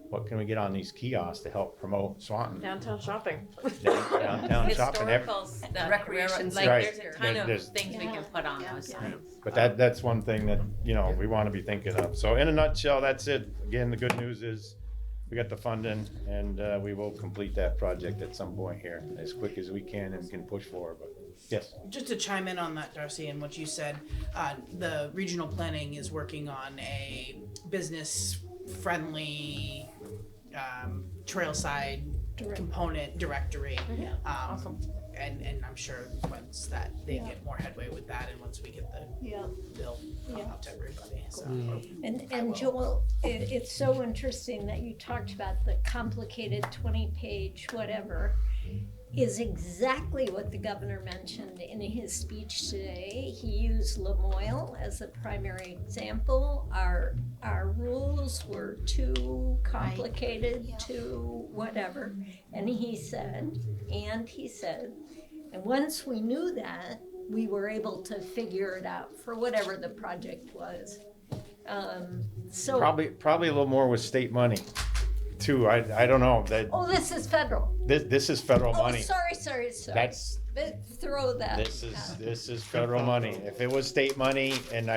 what can we get on these kiosks to help promote Swanton.
Downtown shopping.
Downtown shopping.
Historical stuff.
Recreation
Like
Right.
there's a ton
There's-
of things we can put on those signs.
But that's one thing that, you know, we want to be thinking of. So in a nutshell, that's it. Again, the good news is we got the funding and we will complete that project at some point here as quick as we can and can push forward. But yes.
Just to chime in on that, Darcy, and what you said, the regional planning is working on a business-friendly trailside component directory.
Awesome.
And I'm sure once that they get more headway with that, and once we get the bill out to everybody. So.
And Joel, it's so interesting that you talked about the complicated 20-page whatever is exactly what the governor mentioned in his speech today. He used Lamoille as a primary example. Our rules were too complicated, too whatever. And he said, and once we knew that, we were able to figure it out for whatever the project was. So
Probably a little more with state money too. I don't know that
oh, this is federal.
this is federal
Oh,
money.
sorry.
That's
But throw that.
this is federal money. If it was state money and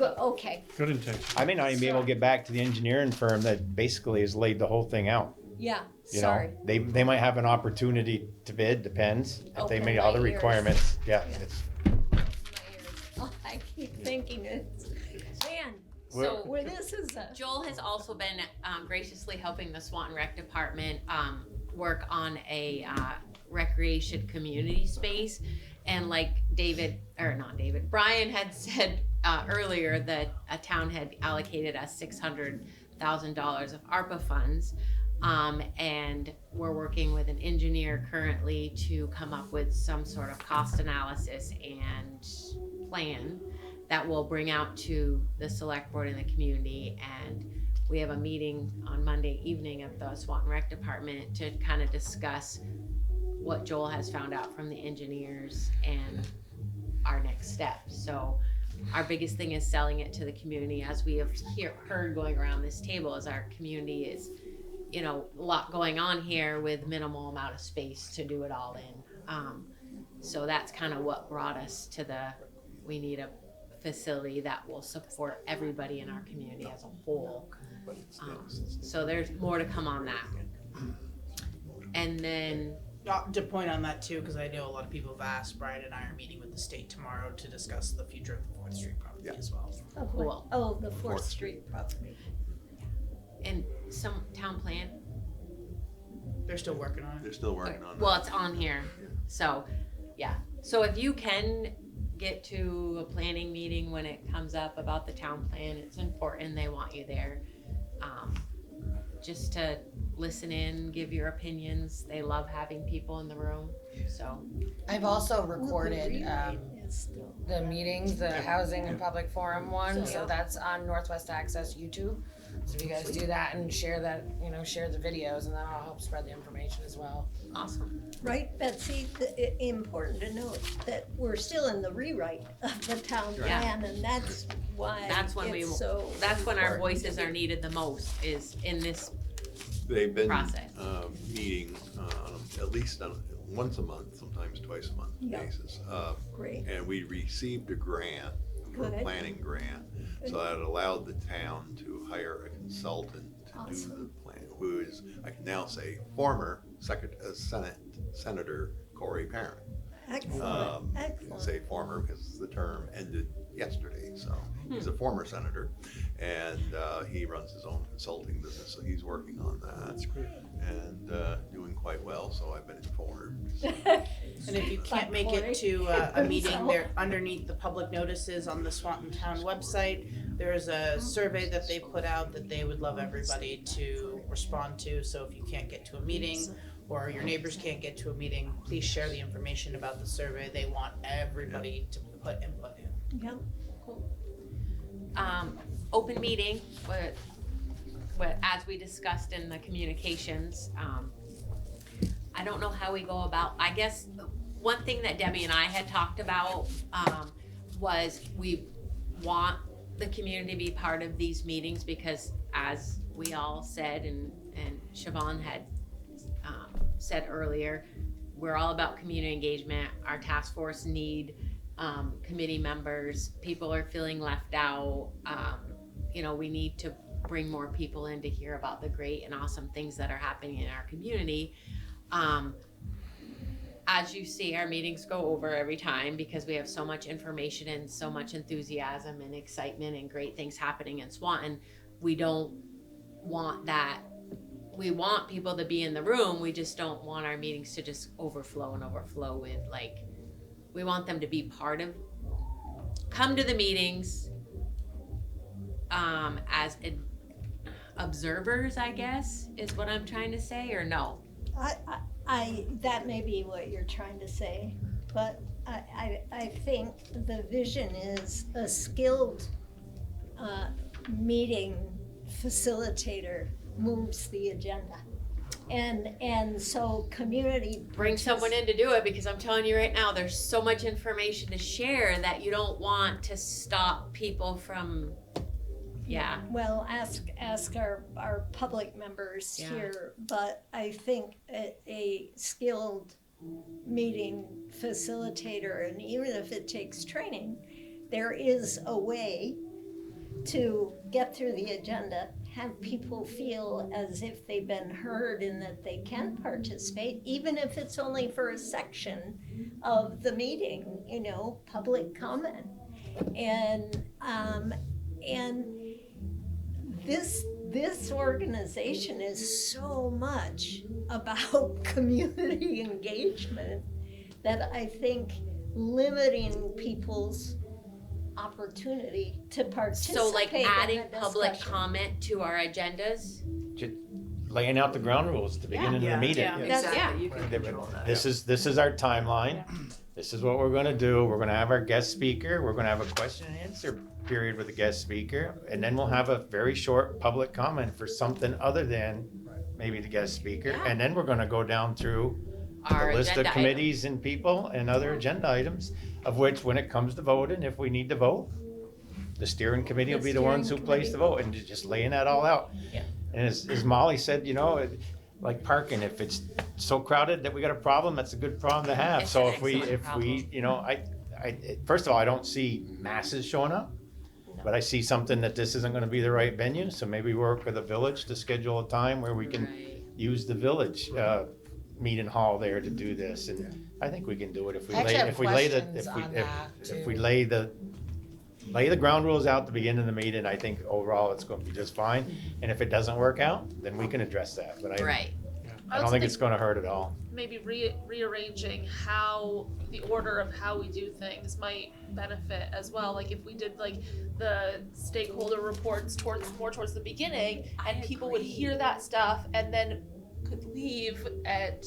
Okay.
Good intention.
I may not even be able to get back to the engineering firm that basically has laid the whole thing out.
Yeah.
You
Sorry.
know, they might have an opportunity to bid, depends. If they
Open
meet all
my
the
ears.
requirements, yeah.
Yeah.
It's,
My ears. Oh, I keep thinking it's man.
So
Where this is a
Joel has also been graciously helping the Swanton Rec Department work on a recreation community space. And like Brian had said earlier that a town had allocated us $600,000 of ARPA funds. And we're working with an engineer currently to come up with some sort of cost analysis and plan that we'll bring out to the select board and the community. And we have a meeting on Monday evening at the Swanton Rec Department to kind of discuss what Joel has found out from the engineers and our next steps. So our biggest thing is selling it to the community. As we have heard going around this table, as our community is, you know, a lot going on here with minimal amount of space to do it all in. So that's kind of what brought us to we need a facility that will support everybody in our community as a whole. So there's more to come on that. And then
To point on that too, because I know a lot of people have asked, Brian and I are meeting with the state tomorrow to discuss the future of the 4th Street property as well.
Cool.
Oh, the 4th Street property.
And some town plan.
They're still working on it.
They're still working on that.
Well, it's on here. So, yeah. So if you can get to a planning meeting when it comes up about the town plan, it's important. They want you there. Just to listen in, give your opinions. They love having people in the room. So
I've also recorded the meetings, the Housing and Public Forum one, so that's on Northwest Access YouTube. So if you guys do that and share that, you know, share the videos, and that'll help spread the information as well.
awesome.
Right, Betsy, important to note that we're still in the rewrite of the town
Yeah.
plan, and that's why
That's when that's when our voices are needed the most, is in this.
They've been
process.
Meeting at least once a month, sometimes twice a month
Yeah.
basis.
Great.
And we received a grant, a
Good.
planning grant, so that allowed the town to hire a consultant to do the plan, who is, I can now say, former Senator Corey Parent.
Excellent, excellent.
Say former because the term ended yesterday, so he's a former senator, and he runs his own consulting business, so he's working on that.
That's great.
And doing quite well, so I've been informed.
And if you can't make it to a meeting, there underneath the public notices on the Swanton Town website, there's a survey that they put out that they would love everybody to respond to. So if you can't get to a meeting or your neighbors can't get to a meeting, please share the information about the survey. They want everybody to put input in.
Yep.
Open meeting, as we discussed in the communications. I don't know how we go about, I guess, one thing that Debbie and I had talked about was we want the community to be part of these meetings because, as we all said, and Siobhan had said earlier, we're all about community engagement. Our task force need committee members. People are feeling left out. You know, we need to bring more people in to hear about the great and awesome things that are happening in our community. As you see, our meetings go over every time because we have so much information and so much enthusiasm and excitement and great things happening in Swanton. We don't want that. We want people to be in the room. We just don't want our meetings to just overflow with, like, we want them to be part of, come to the meetings as observers, I guess, is what I'm trying to say, or no?
That may be what you're trying to say, but I think the vision is a skilled meeting facilitator moves the agenda. And so community
Bring someone in to do it, because I'm telling you right now, there's so much information to share that you don't want to stop people from,
Well, ask our public members here, but I think a skilled meeting facilitator, and even if it takes training, there is a way to get through the agenda, have people feel as if they've been heard and that they can participate, even if it's only for a section of the meeting, you know, public comment. And this organization is so much about community engagement that I think limiting people's opportunity to participate
so like adding
in a
public
discussion.
comment to our agendas.
laying out the ground rules at the beginning of the meeting.
Yeah,
That's-
exactly, you can control that.
This is our timeline. This is what we're gonna do. We're gonna have our guest speaker. We're gonna have a question and answer period with the guest speaker. And then we'll have a very short public comment for something other than maybe the guest speaker.
Yeah.
And then we're gonna go down through
Our
the list of
agenda
committees and people and other agenda items, of which, when it comes to voting, if we need to vote, the steering committee will be the ones who place the vote, and just laying that all out.
Yeah.
And as Molly said, you know, like parking, if it's so crowded that we got a problem, that's a good problem to have.
It's
So
an
if we,
excellent
you know, first of all, I don't see masses showing up, but I see something that this isn't gonna be the right venue, so maybe work with the village to schedule a time where we can
Right.
use the village, meeting hall there to do this, and I think we can do it if we
I actually
lay,
have
if we lay the,
questions
if we,
on
if,
that,
if
too.
we lay the ground rules out at the beginning of the meeting, I think overall it's gonna be just fine. And if it doesn't work out, then we can address that, but
Right.
I don't think it's gonna hurt at all.
Maybe rearranging how the order of how we do things might benefit as well. Like if we did like the stakeholder reports towards the beginning, and people would hear that stuff and then could leave, and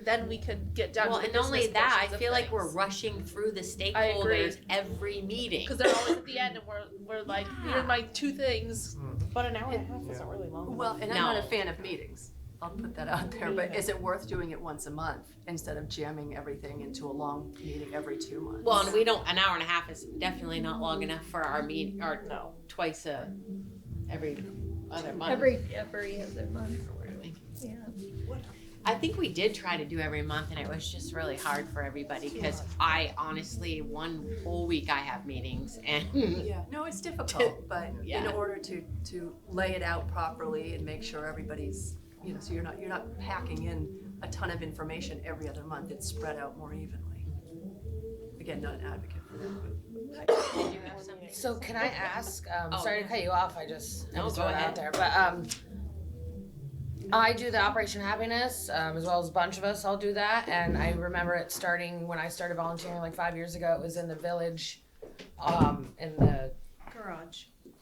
then we could get down
Well,
to the
and not only
business
that, I
portions of
feel like we're
things.
rushing through the
I agree.
stakeholders every meeting.
Because they're always at the end, and we're like, here are my 2 things.
But an hour and a half isn't really long.
Well, and I'm not a
No.
fan of meetings, I'll put that out there, but is it worth doing it once a month instead of jamming everything into a long meeting every 2 months?
Well, and we don't, an hour and a half is definitely not long enough for our meet, or
No.
twice every other month.
Every other month, yeah.
I think we did try to do every month, and it was just really hard for everybody, because I honestly, one whole week I have meetings, and
Yeah, no, it's difficult, but in
Yeah.
order to lay it out properly and make sure everybody's, so you're not packing in a ton of information every other month, it's spread out more evenly. Again, not an advocate for that, but
Did you have something?
So can I ask,
Oh,
sorry
yeah.
to cut you off, I just
No,
throw
go
it
ahead.
out there, but I do the Operation Happiness, as well as a bunch of us all do that, and I remember it starting when I started volunteering like 5 years ago. It was in the village,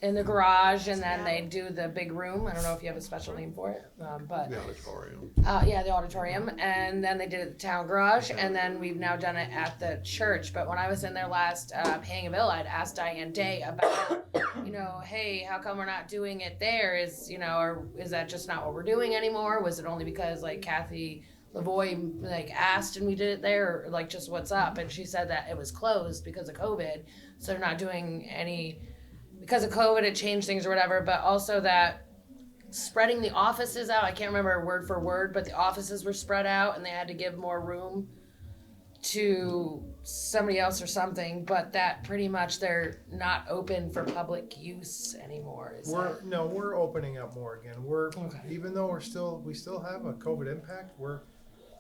in the garage, and then they do the big room. I don't know if you have a special name for it, but
The auditorium.
yeah, the auditorium, and then they did it at the town garage, and then we've now done it at the church. But when I was in there last paying a bill, I'd asked Diane Day about, hey, how come we're not doing it there? Or is that just not what we're doing anymore? Was it only because like Kathy Lavoie asked and we did it there, or like just what's up? And she said that it was closed because of COVID, so they're not doing any. Because of COVID, it changed things or whatever, but also that spreading the offices out, I can't remember word for word, but the offices were spread out and they had to give more room to somebody else or something, but that pretty much they're not open for public use anymore.
We're opening up more again.
Okay.
Even though we still have a COVID impact,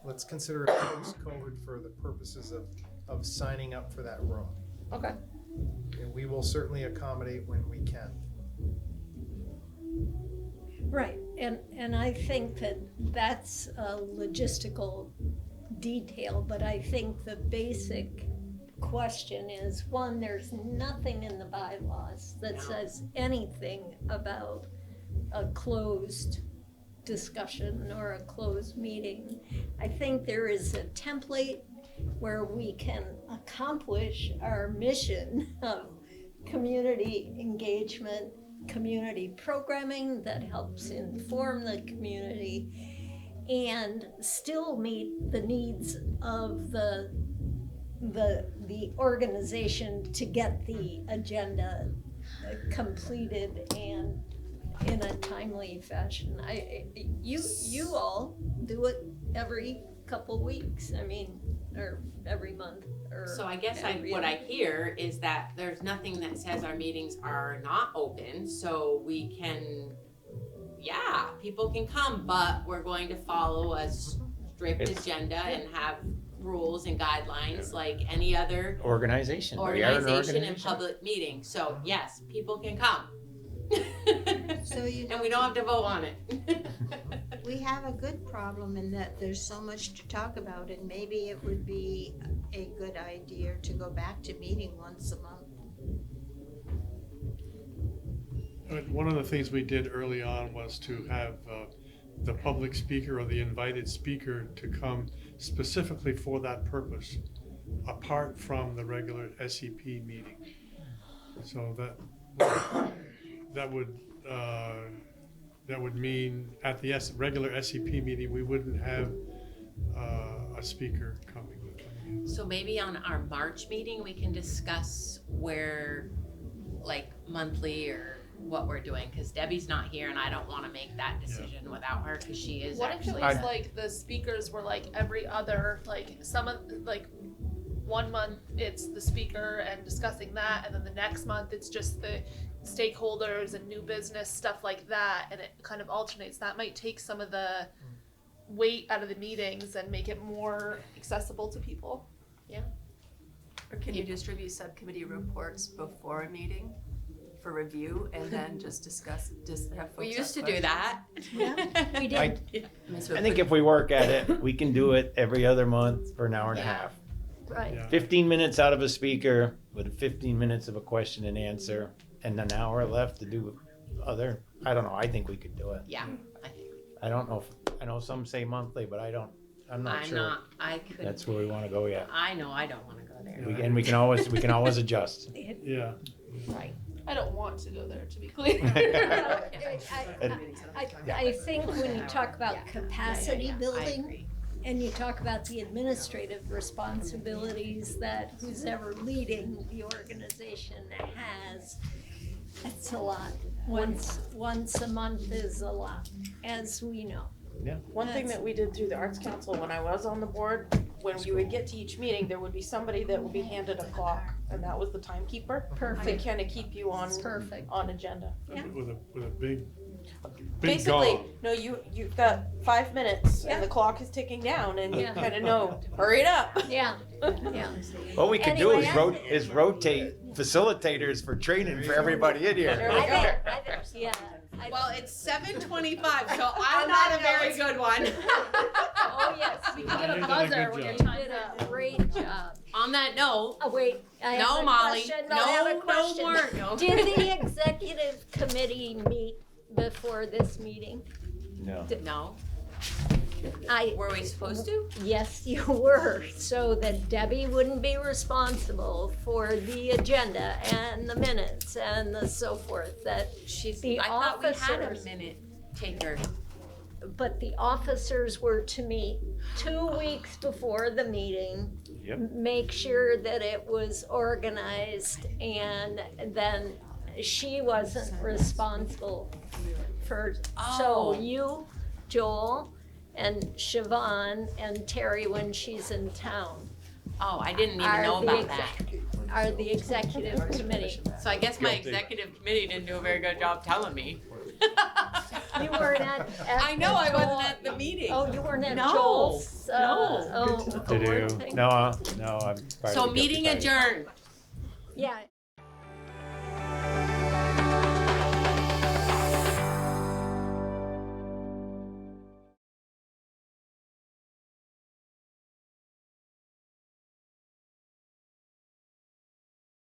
let's consider it post-COVID for the purposes of signing up for that room.
Okay.
And we will certainly accommodate when we can.
Right, and I think that that's a logistical detail, but I think the basic question is, one, there's nothing in the bylaws that says anything about a closed discussion or a closed meeting. I think there is a template where we can accomplish our mission of community engagement, community programming that helps inform the community, and still meet the needs of the organization to get the agenda completed and in a timely fashion. You all do it every couple weeks, or every month, or
So I guess
every
what I
other.
hear is that there's nothing that says our meetings are not open, so we can, people can come, but we're going to follow a strict
It's-
agenda and have rules and guidelines like any other
Organization. We are an
organization and public meeting. So yes, people can come.
So
And we don't have to vote on it.
we have a good problem in that there's so much to talk about, and maybe it would be a good idea to go back to meeting once a month.
One of the things we did early on was to have the public speaker or the invited speaker to come specifically for that purpose, apart from the regular SEP meeting. So that would mean at the regular SEP meeting, we wouldn't have a speaker coming in.
So maybe on our March meeting, we can discuss where, like, monthly or what we're doing, because Debbie's not here and I don't want to make that decision without her, because she is
What if it
actually.
was like the speakers were like every other, like some of, like 1 month it's the speaker and discussing that, and then the next month it's just the stakeholders and new business stuff like that, and it kind of alternates. That might take some of the weight out of the meetings and make it more accessible to people.
Or can you distribute subcommittee reports before a meeting for review and then just discuss, just have folks
We
ask
used to do
questions?
that.
Yeah, we did,
So
I think if we work at it, we can do it every other month for an hour and a
Yeah.
half.
right.
Yeah.
15 minutes out of a speaker with 15 minutes of a question and answer, and an hour left to do other. I don't know. I think we could do it.
Yeah, I think.
I don't know. I know some say monthly, but I'm not sure.
I could.
That's where we want to go yet.
I know I don't want to go there.
We can always adjust.
Yeah.
Right.
I don't want to go there, to be clear.
I think when you talk about capacity
I
building,
agree.
and you talk about the administrative responsibilities that who's ever leading the organization has, it's a lot. Once a month is a lot, as we know.
One thing that we did through the Arts Council when I was on the board, when you would get to each meeting, there would be somebody that would be handed a clock, and that was the timekeeper. To
Perfect,
kind of keep you on
perfect.
agenda.
Yeah.
With a big
Basically,
gong.
no, you've got 5 minutes
Yeah.
and the clock is ticking down, and you
Yeah.
kind of know, hurry it up.
Yeah, yeah.
What we could do
Anyway,
is rotate facilitators for training for everybody in here.
There we go.
Yeah.
Well, it's 7:25, so I'm not a very good one.
Oh, yes.
We can get
You
a
did a
buzzer
good
when your
job.
time's
Did
up.
a great job.
On that note,
Oh, wait, I have
no,
a
Molly,
question. I have a
no
question.
more, no.
Did the executive committee meet before this meeting?
No.
No.
I,
Were we supposed to?
yes, you were, so that Debbie wouldn't be responsible for the agenda and the minutes and the so forth, that the
I thought we had a
officers,
minute taker.
but the officers were to meet 2 weeks before the meeting.
Yep.
Make sure that it was organized, and then she wasn't responsible for, so
Oh.
you, Joel, and Siobhan, and Terry when she's in town
Oh, I didn't even
are
know
the
about that.
are the executive committee.
So I guess my executive committee didn't do a very good job telling me.
You weren't at
I know, I
Joel-
wasn't at the meeting.
Oh, you weren't at
No,
Joel's,
no.
oh,
To
award
do.
thing?
No, I'm.
So meeting adjourned.
Yeah.